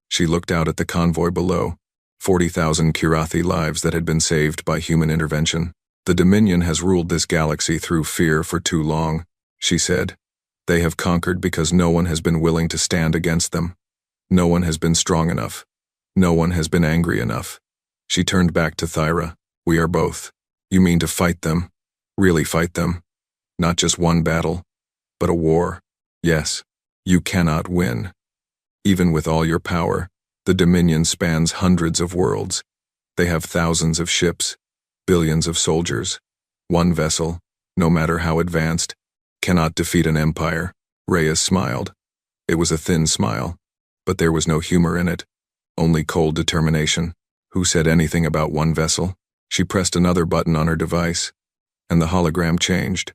She looked out at the convoy below, 40,000 Kirathi lives that had been saved by human intervention. "The Dominion has ruled this galaxy through fear for too long," she said. "They have conquered because no one has been willing to stand against them. No one has been strong enough. No one has been angry enough." She turned back to Thyra. "We are both. You mean to fight them? Really fight them? Not just one battle, but a war? Yes. You cannot win. Even with all your power, the Dominion spans hundreds of worlds. They have thousands of ships, billions of soldiers. One vessel, no matter how advanced, cannot defeat an empire." Reyes smiled. It was a thin smile, but there was no humor in it, only cold determination. Who said anything about one vessel? She pressed another button on her device, and the hologram changed.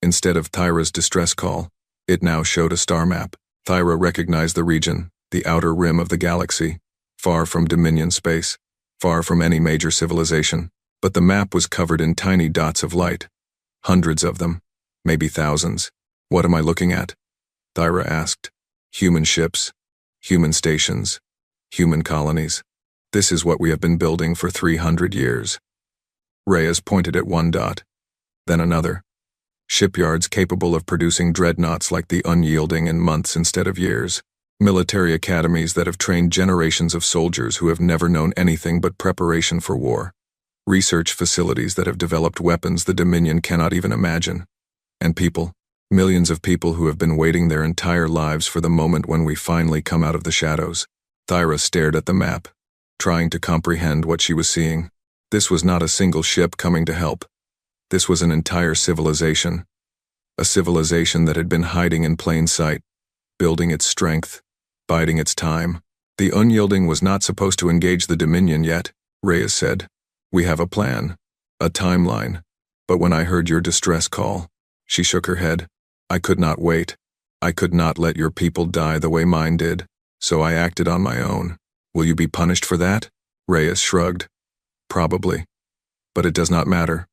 Instead of Thyra's distress call, it now showed a star map. Thyra recognized the region, the outer rim of the galaxy, far from Dominion space, far from any major civilization. But the map was covered in tiny dots of light. Hundreds of them, maybe thousands. "What am I looking at?" Thyra asked. "Human ships, human stations, human colonies. This is what we have been building for 300 years. Reyes pointed at one dot, then another. Shipyards capable of producing dreadnoughts like the Unyielding in months instead of years. Military academies that have trained generations of soldiers who have never known anything but preparation for war. Research facilities that have developed weapons the Dominion cannot even imagine. And people, millions of people who have been waiting their entire lives for the moment when we finally come out of the shadows." Thyra stared at the map, trying to comprehend what she was seeing. This was not a single ship coming to help. This was an entire civilization. A civilization that had been hiding in plain sight, building its strength, biding its time. "The Unyielding was not supposed to engage the Dominion yet," Reyes said. "We have a plan, a timeline. But when I heard your distress call," she shook her head, "I could not wait. I could not let your people die the way mine did, so I acted on my own. Will you be punished for that?" Reyes shrugged. "Probably. But it does not matter.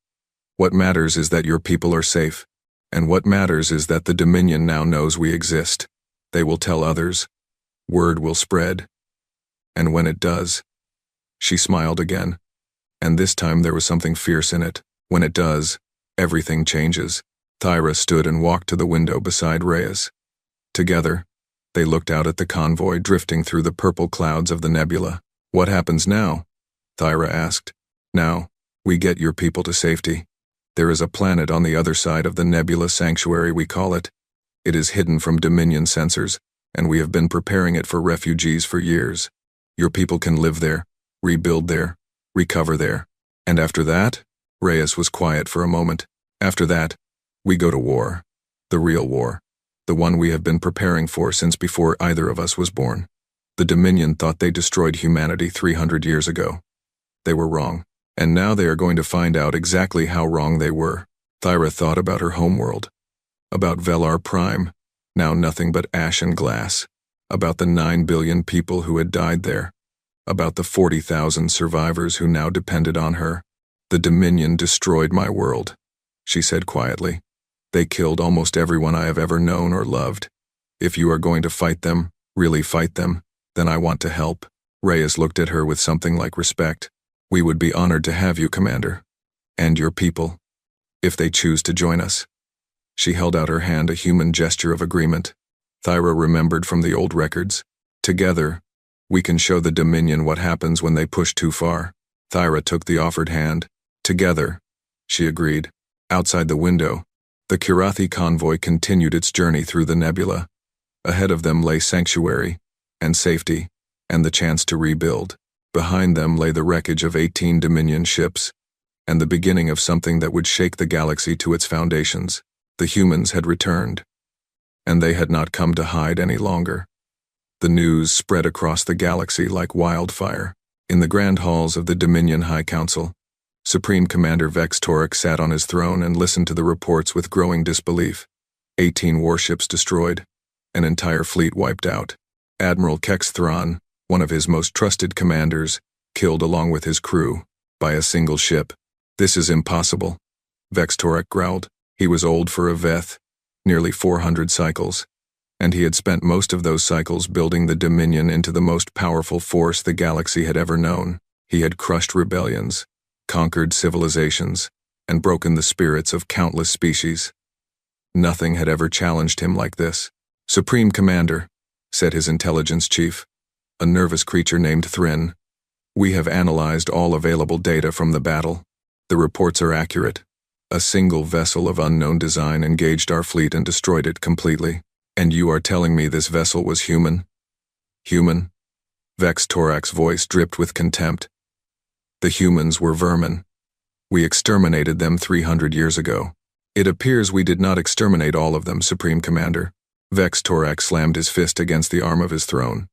What matters is that your people are safe. And what matters is that the Dominion now knows we exist. They will tell others. Word will spread. And when it does..." She smiled again. And this time there was something fierce in it. "When it does, everything changes." Thyra stood and walked to the window beside Reyes. Together, they looked out at the convoy drifting through the purple clouds of the nebula. "What happens now?" Thyra asked. "Now, we get your people to safety. There is a planet on the other side of the nebula sanctuary, we call it. It is hidden from Dominion sensors, and we have been preparing it for refugees for years. Your people can live there, rebuild there, recover there. And after that?" Reyes was quiet for a moment. "After that, we go to war. The real war. The one we have been preparing for since before either of us was born. The Dominion thought they destroyed humanity 300 years ago. They were wrong. And now they are going to find out exactly how wrong they were." Thyra thought about her homeworld. About Velar Prime, now nothing but ash and glass. About the 9 billion people who had died there. About the 40,000 survivors who now depended on her. "The Dominion destroyed my world," she said quietly. "They killed almost everyone I have ever known or loved. If you are going to fight them, really fight them, then I want to help." Reyes looked at her with something like respect. "We would be honored to have you, Commander. And your people, if they choose to join us." She held out her hand, a human gesture of agreement. Thyra remembered from the old records. "Together, we can show the Dominion what happens when they push too far." Thyra took the offered hand. "Together," she agreed. Outside the window, the Kirathi convoy continued its journey through the nebula. Ahead of them lay sanctuary, and safety, and the chance to rebuild. Behind them lay the wreckage of 18 Dominion ships, and the beginning of something that would shake the galaxy to its foundations. The humans had returned, and they had not come to hide any longer. The news spread across the galaxy like wildfire. In the grand halls of the Dominion High Council, Supreme Commander Vex Torek sat on his throne and listened to the reports with growing disbelief. 18 warships destroyed, an entire fleet wiped out. Admiral Kex Thrawn, one of his most trusted commanders, killed along with his crew, by a single ship. "This is impossible," Vex Torek growled. He was old for a Veth, nearly 400 cycles, and he had spent most of those cycles building the Dominion into the most powerful force the galaxy had ever known. He had crushed rebellions, conquered civilizations, and broken the spirits of countless species. Nothing had ever challenged him like this. "Supreme Commander," said his intelligence chief, a nervous creature named Thrin, "we have analyzed all available data from the battle. The reports are accurate. A single vessel of unknown design engaged our fleet and destroyed it completely. And you are telling me this vessel was human?" "Human?" Vex Torak's voice dripped with contempt. "The humans were vermin. We exterminated them 300 years ago." "It appears we did not exterminate all of them, Supreme Commander." Vex Torak slammed his fist against the arm of his throne.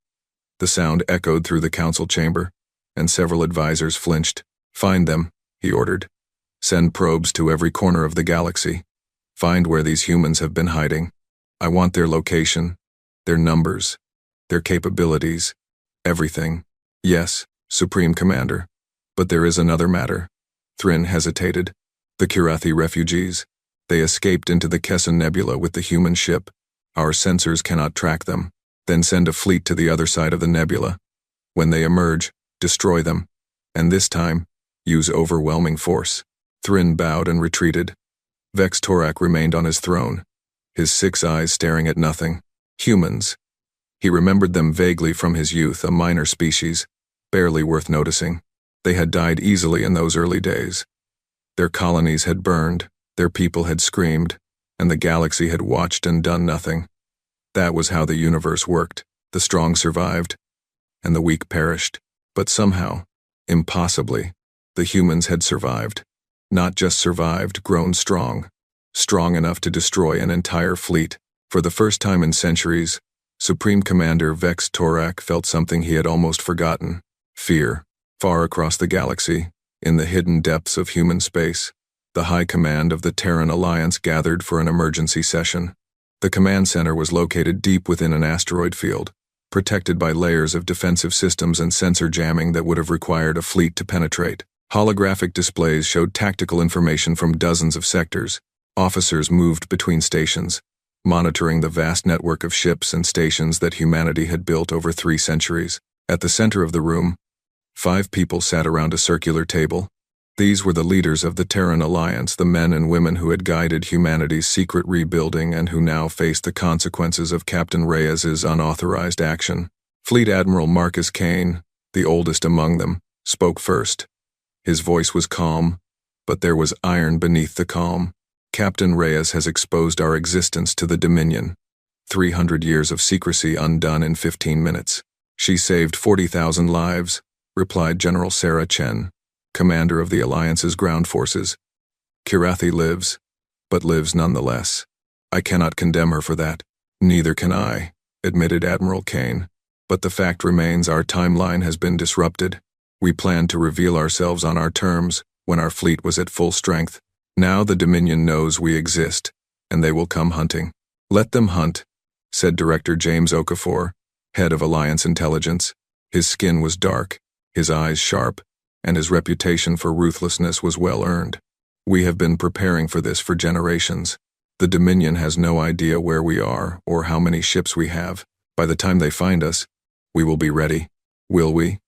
The sound echoed through the council chamber, and several advisors flinched. "Find them," he ordered. "Send probes to every corner of the galaxy. Find where these humans have been hiding. I want their location, their numbers, their capabilities, everything." "Yes, Supreme Commander. But there is another matter." Thrin hesitated. "The Kirathi refugees. They escaped into the Kesson Nebula with the human ship. Our sensors cannot track them. Then send a fleet to the other side of the nebula. When they emerge, destroy them. And this time, use overwhelming force." Thrin bowed and retreated. Vex Torak remained on his throne, his 6 eyes staring at nothing. Humans. He remembered them vaguely from his youth, a minor species, barely worth noticing. They had died easily in those early days. Their colonies had burned, their people had screamed, and the galaxy had watched and done nothing. That was how the universe worked. The strong survived, and the weak perished. But somehow, impossibly, the humans had survived. Not just survived, grown strong. Strong enough to destroy an entire fleet. For the first time in centuries, Supreme Commander Vex Torak felt something he had almost forgotten. Fear. Far across the galaxy, in the hidden depths of human space, the High Command of the Terran Alliance gathered for an emergency session. The command center was located deep within an asteroid field, protected by layers of defensive systems and sensor jamming that would have required a fleet to penetrate. Holographic displays showed tactical information from dozens of sectors. Officers moved between stations, monitoring the vast network of ships and stations that humanity had built over 3 centuries. At the center of the room, 5 people sat around a circular table. These were the leaders of the Terran Alliance, the men and women who had guided humanity's secret rebuilding and who now faced the consequences of Captain Reyes's unauthorized action. Fleet Admiral Marcus Kane, the oldest among them, spoke first. His voice was calm, but there was iron beneath the calm. "Captain Reyes has exposed our existence to the Dominion. 300 years of secrecy undone in 15 minutes. She saved 40,000 lives," replied General Sarah Chen, commander of the Alliance's ground forces. "Kirathi lives, but lives nonetheless. I cannot condemn her for that." "Neither can I," admitted Admiral Kane. "But the fact remains our timeline has been disrupted. We planned to reveal ourselves on our terms when our fleet was at full strength. Now the Dominion knows we exist, and they will come hunting." "Let them hunt," said Director James Okafor, head of Alliance Intelligence. His skin was dark, his eyes sharp, and his reputation for ruthlessness was well earned. "We have been preparing for this for generations. The Dominion has no idea where we are or how many ships we have. By the time they find us, we will be ready. Will we?"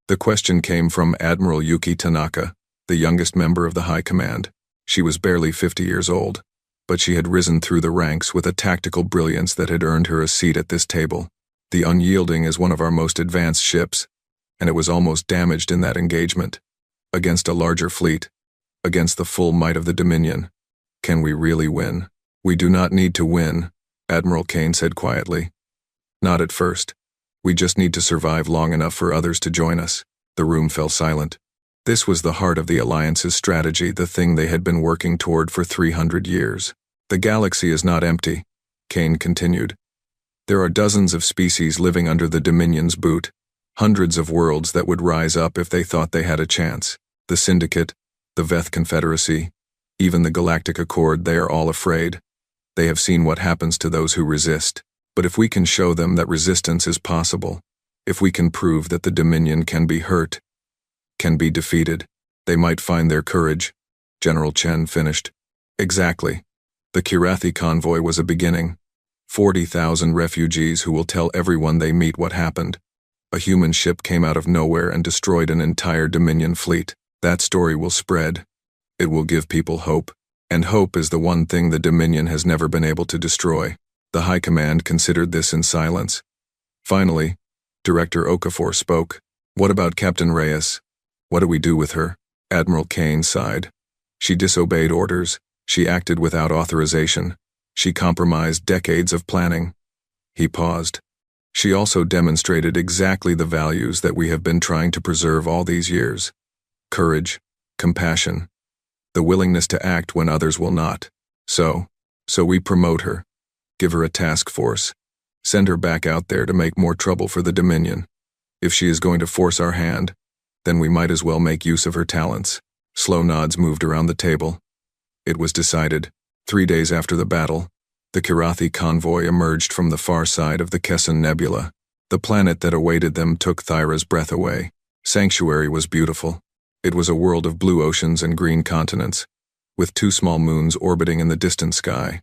The question came from Admiral Yuki Tanaka, the youngest member of the High Command. She was barely 50 years old, but she had risen through the ranks with a tactical brilliance that had earned her a seat at this table. "The Unyielding is one of our most advanced ships, and it was almost damaged in that engagement. Against a larger fleet, against the full might of the Dominion. Can we really win?" "We do not need to win," Admiral Kane said quietly. "Not at first. We just need to survive long enough for others to join us." The room fell silent. This was the heart of the Alliance's strategy, the thing they had been working toward for 300 years. "The galaxy is not empty," Kane continued. "There are dozens of species living under the Dominion's boot. Hundreds of worlds that would rise up if they thought they had a chance. The Syndicate, the Veth Confederacy, even the Galactic Accord, they are all afraid. They have seen what happens to those who resist. But if we can show them that resistance is possible, if we can prove that the Dominion can be hurt, can be defeated, they might find their courage," General Chen finished. "Exactly. The Kirathi convoy was a beginning. 40,000 refugees who will tell everyone they meet what happened. A human ship came out of nowhere and destroyed an entire Dominion fleet. That story will spread, It will give people hope. And hope is the one thing the Dominion has never been able to destroy. The High Command considered this in silence. Finally, Director Okafor spoke. What about Captain Reyes? What do we do with her? Admiral Kane sighed. She disobeyed orders. She acted without authorization. She compromised decades of planning. He paused. She also demonstrated exactly the values that we have been trying to preserve all these years. Courage, compassion, the willingness to act when others will not. So we promote her, give her a task force, send her back out there to make more trouble for the Dominion. If she is going to force our hand, then we might as well make use of her talents. Slow nods moved around the table. It was decided. 3 days after the battle, the Kirathi convoy emerged from the far side of the Kesson Nebula. The planet that awaited them took Thyra's breath away. Sanctuary was beautiful. It was a world of blue oceans and green continents, with 2 small moons orbiting in the distant sky.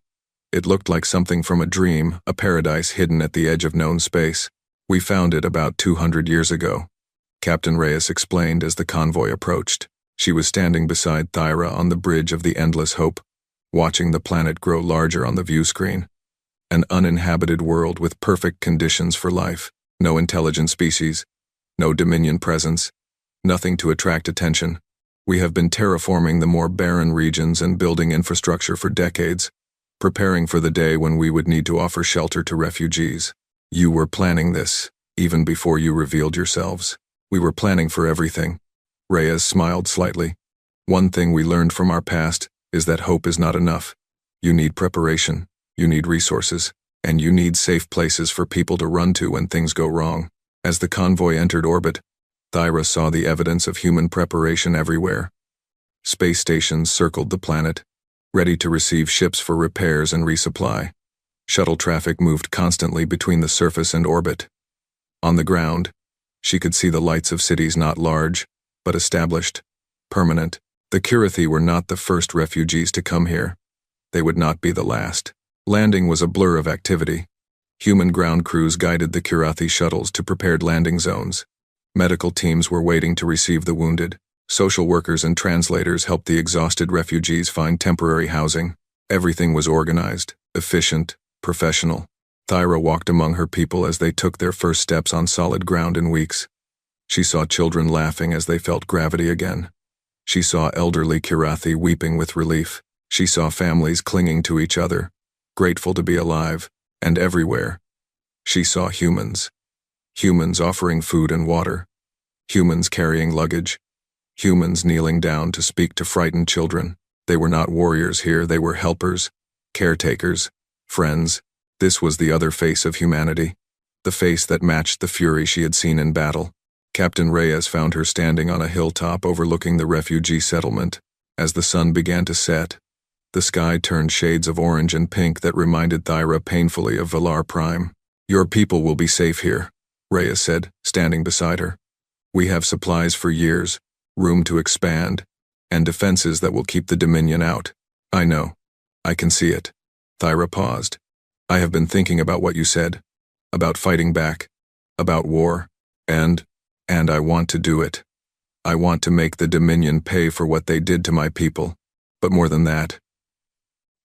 It looked like something from a dream, a paradise hidden at the edge of known space. We found it about 200 years ago, Captain Reyes explained as the convoy approached. She was standing beside Thyra on the bridge of the Endless Hope, watching the planet grow larger on the view screen. An uninhabited world with perfect conditions for life. No intelligent species, no Dominion presence, nothing to attract attention. We have been terraforming the more barren regions and building infrastructure for decades, preparing for the day when we would need to offer shelter to refugees. You were planning this, even before you revealed yourselves. We were planning for everything. Reyes smiled slightly. One thing we learned from our past is that hope is not enough. You need preparation, you need resources, and you need safe places for people to run to when things go wrong. As the convoy entered orbit, Thyra saw the evidence of human preparation everywhere. Space stations circled the planet, ready to receive ships for repairs and resupply. Shuttle traffic moved constantly between the surface and orbit. On the ground, she could see the lights of cities not large, but established, permanent. The Kirathi were not the first refugees to come here. They would not be the last. Landing was a blur of activity. Human ground crews guided the Kirathi shuttles to prepared landing zones. Medical teams were waiting to receive the wounded. Social workers and translators helped the exhausted refugees find temporary housing. Everything was organized, efficient, professional. Thyra walked among her people as they took their first steps on solid ground in weeks. She saw children laughing as they felt gravity again. She saw elderly Kirathi weeping with relief. She saw families clinging to each other, grateful to be alive, and everywhere, she saw humans. Humans offering food and water. Humans carrying luggage. Humans kneeling down to speak to frightened children. They were not warriors here, they were helpers, caretakers, friends. This was the other face of humanity, the face that matched the fury she had seen in battle. Captain Reyes found her standing on a hilltop overlooking the refugee settlement. As the sun began to set, the sky turned shades of orange and pink that reminded Thyra painfully of Valar Prime. Your people will be safe here, Reyes said, standing beside her. We have supplies for years, room to expand, and defenses that will keep the Dominion out. I know. I can see it. Thyra paused. I have been thinking about what you said, about fighting back, about war, and I want to do it. I want to make the Dominion pay for what they did to my people, but more than that.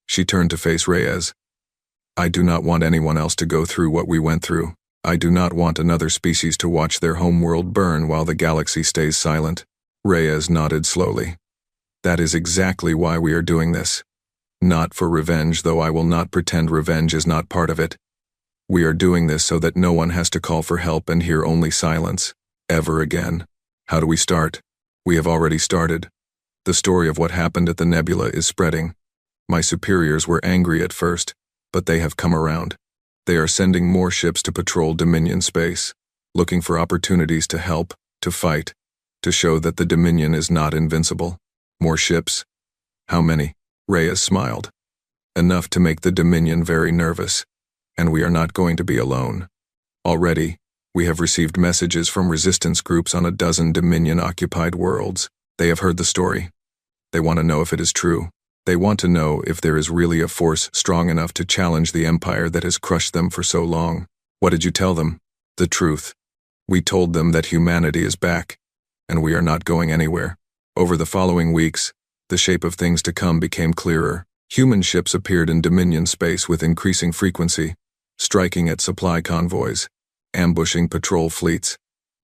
She turned to face Reyes. I do not want anyone else to go through what we went through. I do not want another species to watch their homeworld burn while the galaxy stays silent. Reyes nodded slowly. That is exactly why we are doing this. Not for revenge, though I will not pretend revenge is not part of it. We are doing this so that no one has to call for help and hear only silence, ever again. How do we start? We have already started. The story of what happened at the nebula is spreading. My superiors were angry at first, but they have come around. They are sending more ships to patrol Dominion space, looking for opportunities to help, to fight, to show that the Dominion is not invincible. More ships? How many? Reyes smiled. Enough to make the Dominion very nervous, and we are not going to be alone. Already, we have received messages from resistance groups on a dozen Dominion-occupied worlds. They have heard the story. They want to know if it is true. They want to know if there is really a force strong enough to challenge the empire that has crushed them for so long. What did you tell them? The truth. We told them that humanity is back, and we are not going anywhere. Over the following weeks, The shape of things to come became clearer. Human ships appeared in Dominion space with increasing frequency, striking at supply convoys, ambushing patrol fleets,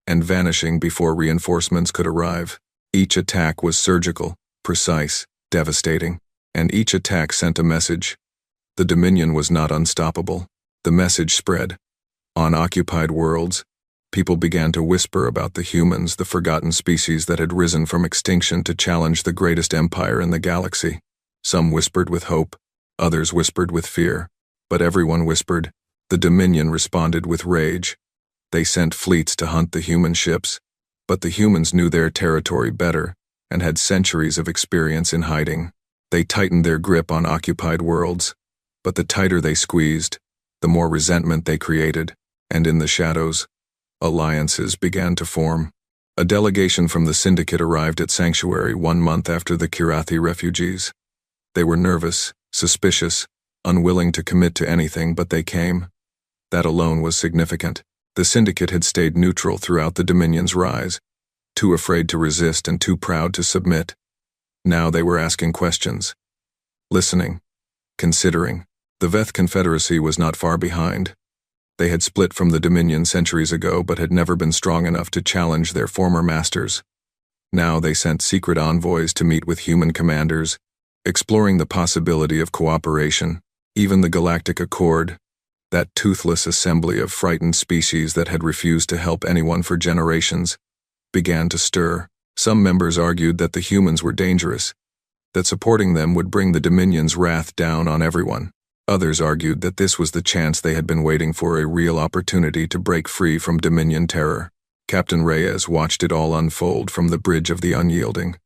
and vanishing before reinforcements could arrive. Each attack was surgical, precise, devastating, and each attack sent a message. The Dominion was not unstoppable. The message spread. On occupied worlds, people began to whisper about the humans, the forgotten species that had risen from extinction to challenge the greatest empire in the galaxy. Some whispered with hope, others whispered with fear, but everyone whispered. The Dominion responded with rage. They sent fleets to hunt the human ships, but the humans knew their territory better and had centuries of experience in hiding. They tightened their grip on occupied worlds, but the tighter they squeezed, the more resentment they created, and in the shadows, alliances began to form. A delegation from the Syndicate arrived at Sanctuary 1 month after the Kirathi refugees. They were nervous, suspicious, unwilling to commit to anything, but they came. That alone was significant. The Syndicate had stayed neutral throughout the Dominion's rise, too afraid to resist and too proud to submit. Now they were asking questions, listening, considering. The Veth Confederacy was not far behind. They had split from the Dominion centuries ago but had never been strong enough to challenge their former masters. Now they sent secret envoys to meet with human commanders, exploring the possibility of cooperation. Even the Galactic Accord, that toothless assembly of frightened species that had refused to help anyone for generations, began to stir. Some members argued that the humans were dangerous, that supporting them would bring the Dominion's wrath down on everyone. Others argued that this was the chance they had been waiting for, a real opportunity to break free from Dominion terror. Captain Reyes watched it all unfold from the bridge of the Unyielding.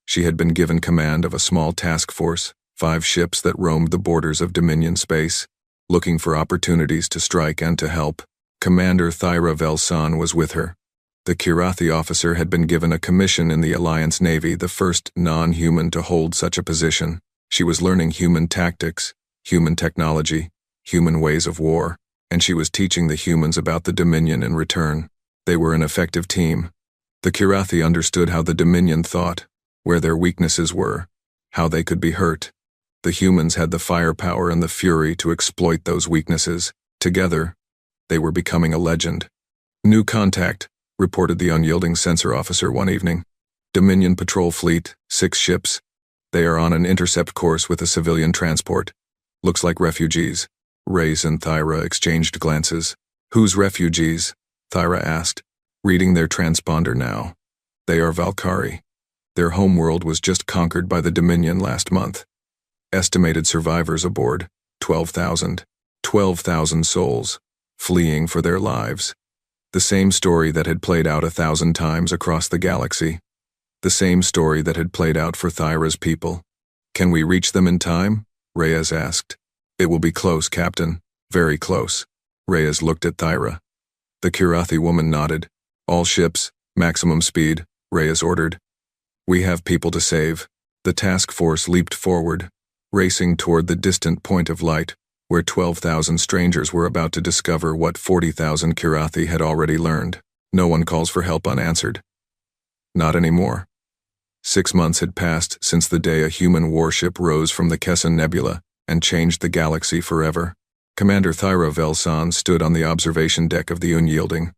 She had been given command of a small task force, 5 ships that roamed the borders of Dominion space, looking for opportunities to strike and to help. Commander Thyra Velsan was with her. The Kirathi officer had been given a commission in the Alliance Navy, the first non-human to hold such a position. She was learning human tactics, human technology, human ways of war, and she was teaching the humans about the Dominion in return. They were an effective team. The Kirathi understood how the Dominion thought, where their weaknesses were, how they could be hurt. The humans had the firepower and the fury to exploit those weaknesses. Together, they were becoming a legend. "New contact," reported the Unyielding sensor officer one evening. "Dominion patrol fleet, 6 ships. They are on an intercept course with a civilian transport. Looks like refugees." Reyes and Thyra exchanged glances. "Whose refugees?" Thyra asked, reading their transponder now. "They are Valkyrie. Their homeworld was just conquered by the Dominion last month. Estimated survivors aboard, 12,000. 12,000 souls, fleeing for their lives. The same story that had played out 1,000 times across the galaxy. The same story that had played out for Thyra's people. "Can we reach them in time?" Reyes asked. "It will be close, Captain. Very close." Reyes looked at Thyra. The Kirathi woman nodded. "All ships, maximum speed," Reyes ordered. "We have people to save." The task force leaped forward, racing toward the distant point of light, where 12,000 strangers were about to discover what 40,000 Kirathi had already learned. No one calls for help unanswered. Not anymore. 6 months had passed since the day a human warship rose from the Kesson Nebula and changed the galaxy forever. Commander Thyra Velsan stood on the observation deck of the Unyielding,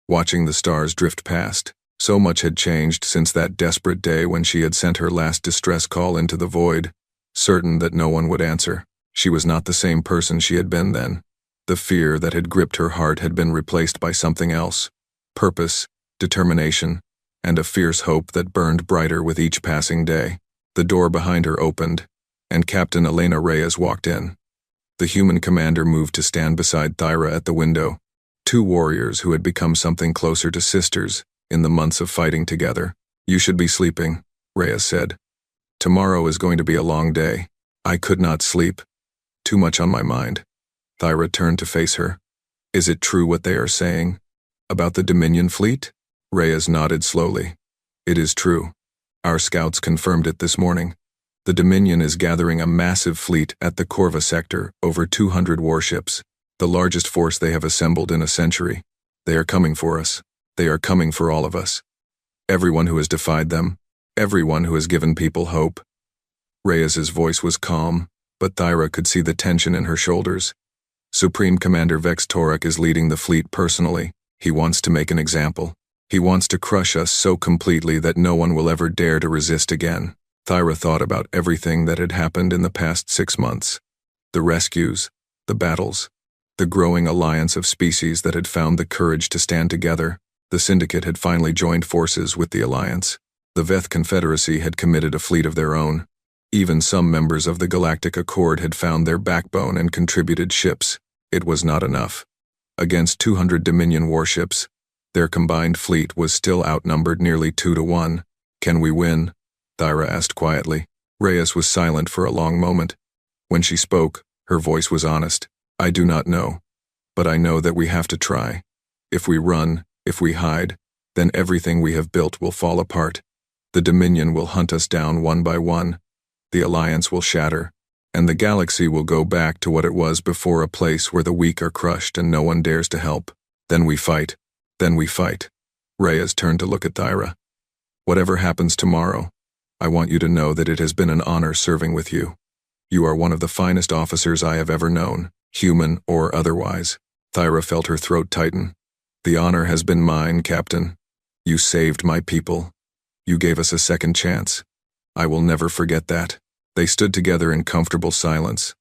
watching the stars drift past. So much had changed since that desperate day when she had sent her last distress call into the void, certain that no one would answer. She was not the same person she had been then. The fear that had gripped her heart had been replaced by something else: purpose, determination, and a fierce hope that burned brighter with each passing day. The door behind her opened, and Captain Elena Reyes walked in. The human commander moved to stand beside Thyra at the window. 2 warriors who had become something closer to sisters in the months of fighting together. "You should be sleeping," Reyes said. "Tomorrow is going to be a long day." "I could not sleep. Too much on my mind." Thyra turned to face her. "Is it true what they are saying? About the Dominion fleet?" Reyes nodded slowly. "It is true. Our scouts confirmed it this morning. The Dominion is gathering a massive fleet at the Corva sector, over 200 warships, the largest force they have assembled in a century. They are coming for us. They are coming for all of us. Everyone who has defied them, everyone who has given people hope, Reyes's voice was calm, but Thyra could see the tension in her shoulders. Supreme Commander Vex Torak is leading the fleet personally. He wants to make an example. He wants to crush us so completely that no one will ever dare to resist again. Thyra thought about everything that had happened in the past 6 months. The rescues, the battles, the growing alliance of species that had found the courage to stand together. The Syndicate had finally joined forces with the Alliance. The Veth Confederacy had committed a fleet of their own. Even some members of the Galactic Accord had found their backbone and contributed ships. It was not enough. Against 200 Dominion warships, their combined fleet was still outnumbered nearly 2-1. Can we win? Thyra asked quietly. Reyes was silent for a long moment. When she spoke, her voice was honest. I do not know, but I know that we have to try. If we run, if we hide, then everything we have built will fall apart. The Dominion will hunt us down one by one. The Alliance will shatter, and the galaxy will go back to what it was before, a place where the weak are crushed and no one dares to help. Then we fight. Then we fight. Reyes turned to look at Thyra. Whatever happens tomorrow, I want you to know that it has been an honor serving with you. You are one of the finest officers I have ever known, human or otherwise. Thyra felt her throat tighten. The honor has been mine, Captain. You saved my people. You gave us a second chance. I will never forget that. They stood together in comfortable silence,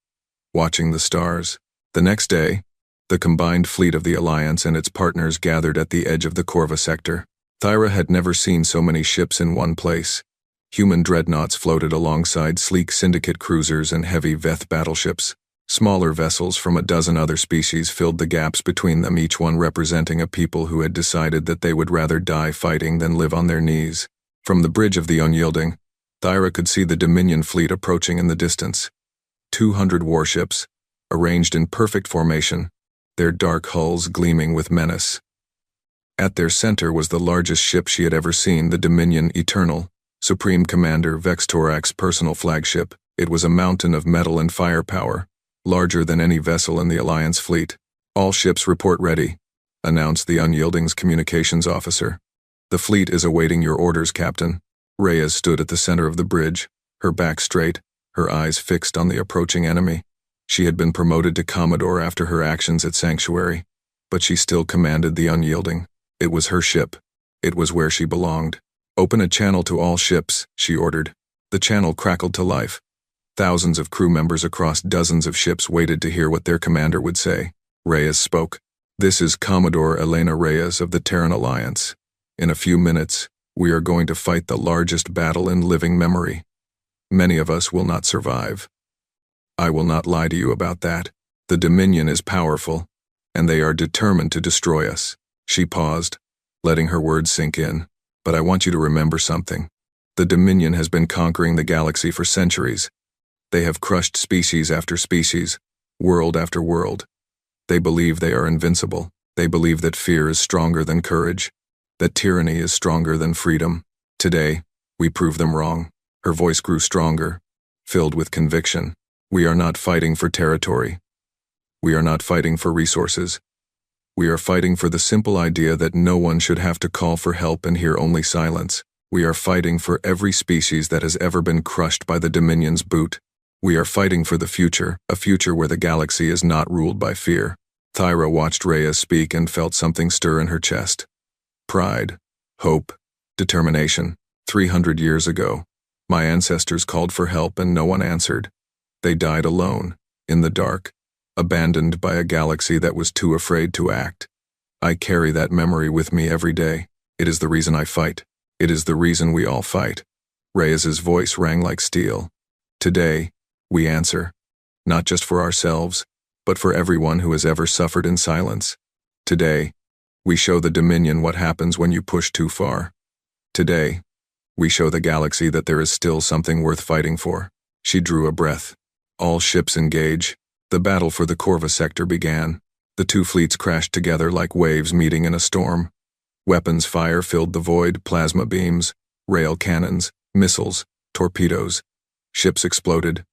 watching the stars. The next day, the combined fleet of the Alliance and its partners gathered at the edge of the Corva sector. Thyra had never seen so many ships in one place. Human dreadnoughts floated alongside sleek Syndicate cruisers and heavy Veth battleships. Smaller vessels from a dozen other species filled the gaps between them, each one representing a people who had decided that they would rather die fighting than live on their knees. From the bridge of the Unyielding, Thyra could see the Dominion fleet approaching in the distance. 200 warships, arranged in perfect formation, their dark hulls gleaming with menace. At their center was the largest ship she had ever seen, the Dominion Eternal, Supreme Commander Vex Torak's personal flagship. It was a mountain of metal and firepower, larger than any vessel in the Alliance fleet. All ships report ready, announced the Unyielding's communications officer. The fleet is awaiting your orders, Captain. Reyes stood at the center of the bridge, her back straight, her eyes fixed on the approaching enemy. She had been promoted to Commodore after her actions at Sanctuary, but she still commanded the Unyielding. It was her ship. It was where she belonged. Open a channel to all ships, she ordered. The channel crackled to life. Thousands of crew members across dozens of ships waited to hear what their commander would say. Reyes spoke. This is Commodore Elena Reyes of the Terran Alliance. In a few minutes, we are going to fight the largest battle in living memory. Many of us will not survive. I will not lie to you about that. The Dominion is powerful, and they are determined to destroy us. She paused, letting her words sink in. But I want you to remember something. The Dominion has been conquering the galaxy for centuries. They have crushed species after species, world after world. They believe they are invincible. They believe that fear is stronger than courage, that tyranny is stronger than freedom. Today, we prove them wrong. Her voice grew stronger, filled with conviction. We are not fighting for territory. We are not fighting for resources. We are fighting for the simple idea that no one should have to call for help and hear only silence. We are fighting for every species that has ever been crushed by the Dominion's boot. We are fighting for the future, a future where the galaxy is not ruled by fear. Thyra watched Reyes speak and felt something stir in her chest. Pride, hope, determination. 300 years ago, my ancestors called for help and no one answered. They died alone, in the dark, abandoned by a galaxy that was too afraid to act. I carry that memory with me every day. It is the reason I fight. It is the reason we all fight. Reyes's voice rang like steel. Today, we answer, not just for ourselves, but for everyone who has ever suffered in silence. Today, we show the Dominion what happens when you push too far. Today, we show the galaxy that there is still something worth fighting for. She drew a breath. All ships engage. The battle for the Corva sector began. The two fleets crashed together like waves meeting in a storm. Weapons fire filled the void, plasma beams, rail cannons, missiles, torpedoes. Ships exploded.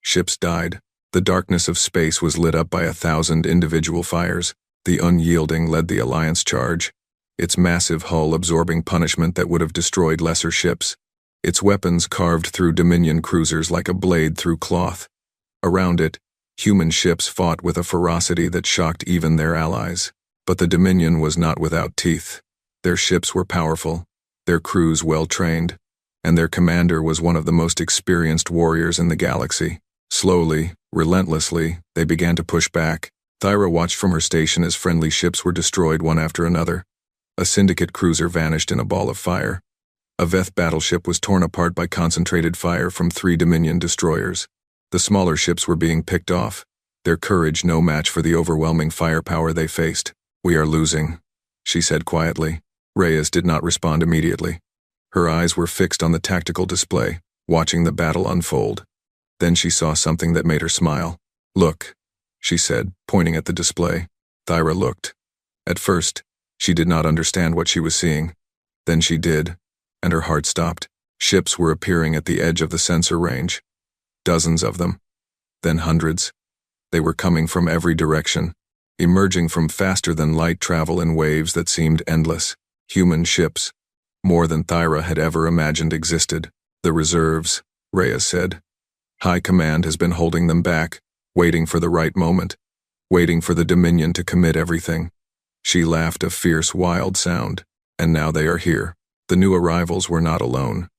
Ships died. The darkness of space was lit up by 1,000 individual fires. The Unyielding led the Alliance charge, its massive hull absorbing punishment that would have destroyed lesser ships. its weapons carved through Dominion cruisers like a blade through cloth. Around it, human ships fought with a ferocity that shocked even their allies. But the Dominion was not without teeth. Their ships were powerful, their crews well-trained, and their commander was one of the most experienced warriors in the galaxy. Slowly, relentlessly, they began to push back. Thyra watched from her station as friendly ships were destroyed one after another. A Syndicate cruiser vanished in a ball of fire. A Veth battleship was torn apart by concentrated fire from 3 Dominion destroyers. The smaller ships were being picked off, their courage no match for the overwhelming firepower they faced. "We are losing," she said quietly. Reyes did not respond immediately. Her eyes were fixed on the tactical display, watching the battle unfold. Then she saw something that made her smile. "Look," she said, pointing at the display. Thyra looked. At first, she did not understand what she was seeing. Then she did, and her heart stopped. Ships were appearing at the edge of the sensor range. Dozens of them. Then hundreds. They were coming from every direction, emerging from faster-than-light travel in waves that seemed endless. Human ships. More than Thyra had ever imagined existed. "The reserves," Reyes said. "High Command has been holding them back, waiting for the right moment, waiting for the Dominion to commit everything." She laughed a fierce, wild sound. "And now they are here." The new arrivals were not alone.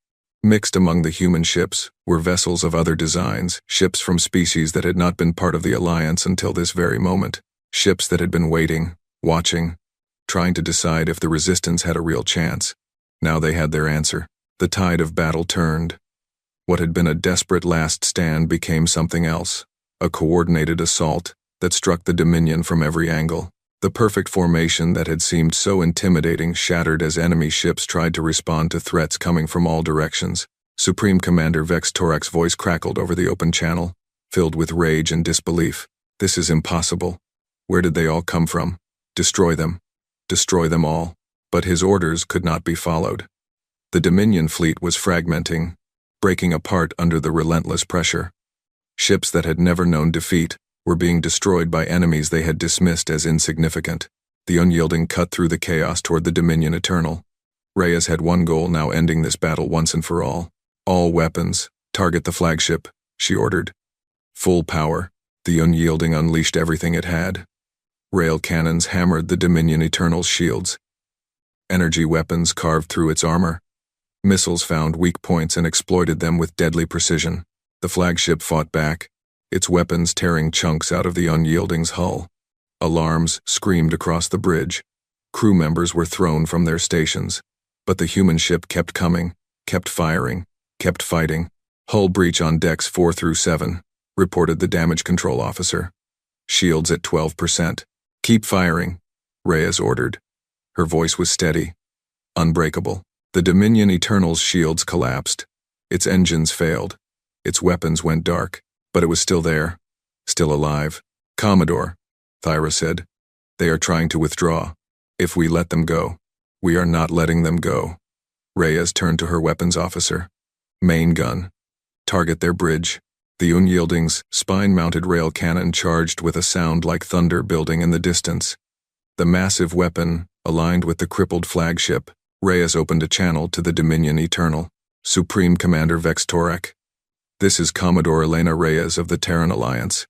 Mixed among the human ships were vessels of other designs, ships from species that had not been part of the Alliance until this very moment. Ships that had been waiting, watching, trying to decide if the Resistance had a real chance. Now they had their answer. The tide of battle turned. What had been a desperate last stand became something else, a coordinated assault that struck the Dominion from every angle. The perfect formation that had seemed so intimidating shattered as enemy ships tried to respond to threats coming from all directions. Supreme Commander Vex Torak's voice crackled over the open channel, filled with rage and disbelief. "This is impossible. Where did they all come from? Destroy them. Destroy them all." But his orders could not be followed. The Dominion fleet was fragmenting, breaking apart under the relentless pressure. Ships that had never known defeat were being destroyed by enemies they had dismissed as insignificant. The Unyielding cut through the chaos toward the Dominion Eternal. Reyes had one goal, now ending this battle once and for all. "All weapons, target the flagship," she ordered. Full power, the Unyielding unleashed everything it had. Rail cannons hammered the Dominion Eternal's shields. Energy weapons carved through its armor. Missiles found weak points and exploited them with deadly precision. The flagship fought back, its weapons tearing chunks out of the Unyielding's hull. Alarms screamed across the bridge. Crew members were thrown from their stations. But the human ship kept coming, kept firing, kept fighting. "Hull breach on decks 4 through 7, reported the damage control officer. "Shields at 12%. "Keep firing," Reyes ordered. Her voice was steady, unbreakable. The Dominion Eternal's shields collapsed. Its engines failed. Its weapons went dark. But it was still there, still alive. "Commodore," Thyra said, "they are trying to withdraw. If we let them go." "We are not letting them go." Reyes turned to her weapons officer. "Main gun. Target their bridge." The Unyielding's spine-mounted rail cannon charged with a sound like thunder building in the distance. The massive weapon aligned with the crippled flagship. Reyes opened a channel to the Dominion Eternal. "Supreme Commander Vex Torak. This is Commodore Elena Reyes of the Terran Alliance.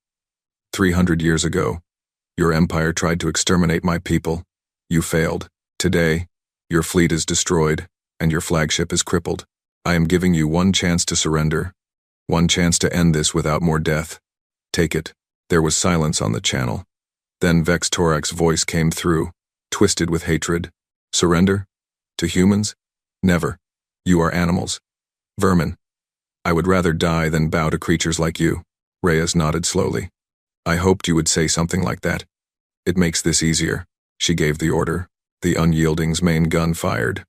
300 years ago, your empire tried to exterminate my people. You failed. Today, your fleet is destroyed, and your flagship is crippled. I am giving you one chance to surrender. One chance to end this without more death. Take it." There was silence on the channel. Then Vex Torak's voice came through, twisted with hatred. "Surrender? To humans? Never. You are animals. Vermin. I would rather die than bow to creatures like you." Reyes nodded slowly. "I hoped you would say something like that. It makes this easier." She gave the order. The Unyielding's main gun fired.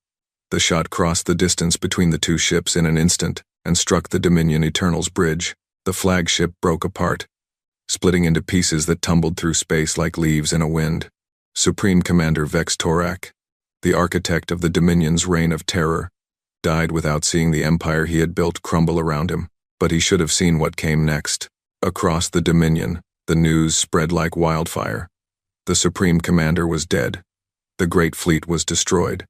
The shot crossed the distance between the two ships in an instant and struck the Dominion Eternal's bridge. The flagship broke apart, splitting into pieces that tumbled through space like leaves in a wind. Supreme Commander Vex Torak, the architect of the Dominion's reign of terror, died without seeing the empire he had built crumble around him. But he should have seen what came next. Across the Dominion, the news spread like wildfire. The Supreme Commander was dead. The Great Fleet was destroyed.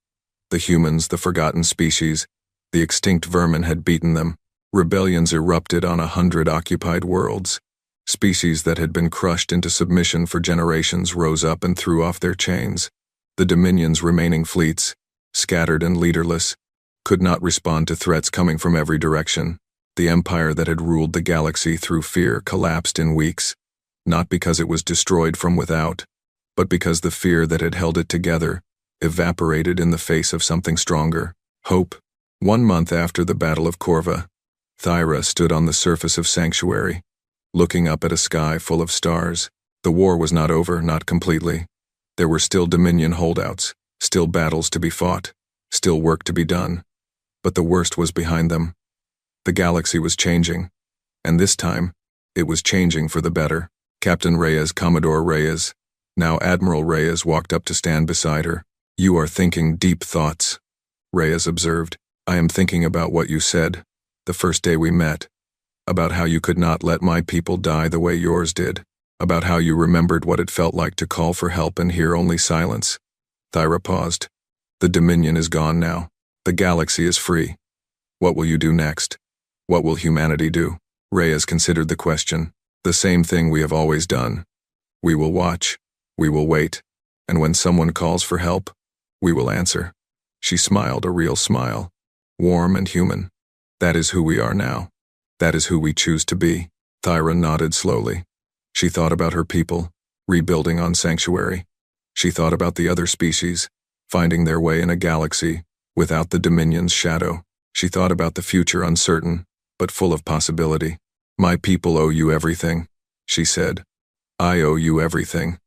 The humans, the forgotten species, The extinct vermin had beaten them. Rebellions erupted on 100 occupied worlds. Species that had been crushed into submission for generations rose up and threw off their chains. The Dominion's remaining fleets, scattered and leaderless, could not respond to threats coming from every direction. The empire that had ruled the galaxy through fear collapsed in weeks, not because it was destroyed from without, but because the fear that had held it together evaporated in the face of something stronger: hope. 1 month after the Battle of Corva, Thyra stood on the surface of Sanctuary, looking up at a sky full of stars. The war was not over, not completely. There were still Dominion holdouts, still battles to be fought, still work to be done. But the worst was behind them. The galaxy was changing, and this time, it was changing for the better. Captain Reyes, Commodore Reyes, now Admiral Reyes, walked up to stand beside her. "You are thinking deep thoughts," Reyes observed. "I am thinking about what you said, the first day we met, about how you could not let my people die the way yours did, about how you remembered what it felt like to call for help and hear only silence." Thyra paused. "The Dominion is gone now. The galaxy is free. What will you do next? What will humanity do?" Reyes considered the question. "The same thing we have always done. We will watch, we will wait, and when someone calls for help, we will answer." She smiled, a real smile, warm and human. "That is who we are now. That is who we choose to be." Thyra nodded slowly. She thought about her people, rebuilding on Sanctuary. She thought about the other species, finding their way in a galaxy without the Dominion's shadow. She thought about the future, uncertain, but full of possibility. "My people owe you everything," she said. "I owe you everything.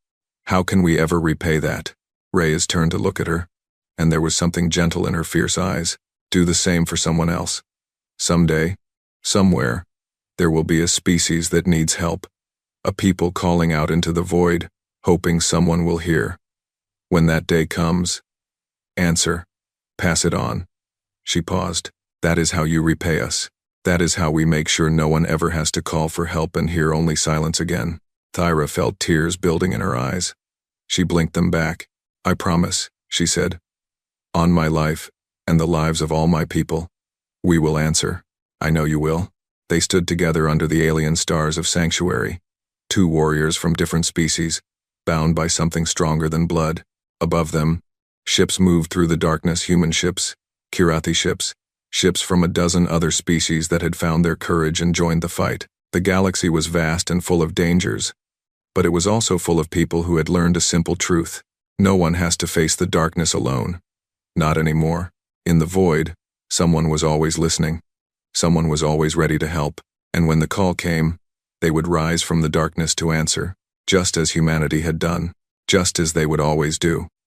How can we ever repay that?" Reyes turned to look at her, and there was something gentle in her fierce eyes. "Do the same for someone else. Someday, somewhere, there will be a species that needs help, a people calling out into the void, hoping someone will hear. When that day comes, answer, pass it on." She paused. "That is how you repay us. That is how we make sure no one ever has to call for help and hear only silence again." Thyra felt tears building in her eyes. She blinked them back. "I promise," she said. "On my life, and the lives of all my people, we will answer. I know you will." They stood together under the alien stars of Sanctuary, two warriors from different species, bound by something stronger than blood. Above them, ships moved through the darkness, human ships, Kirathi ships, ships from a dozen other species that had found their courage and joined the fight. The galaxy was vast and full of dangers, but it was also full of people who had learned a simple truth: no one has to face the darkness alone. Not anymore. In the void, someone was always listening. Someone was always ready to help, and when the call came, they would rise from the darkness to answer, just as humanity had done, just as they would always do.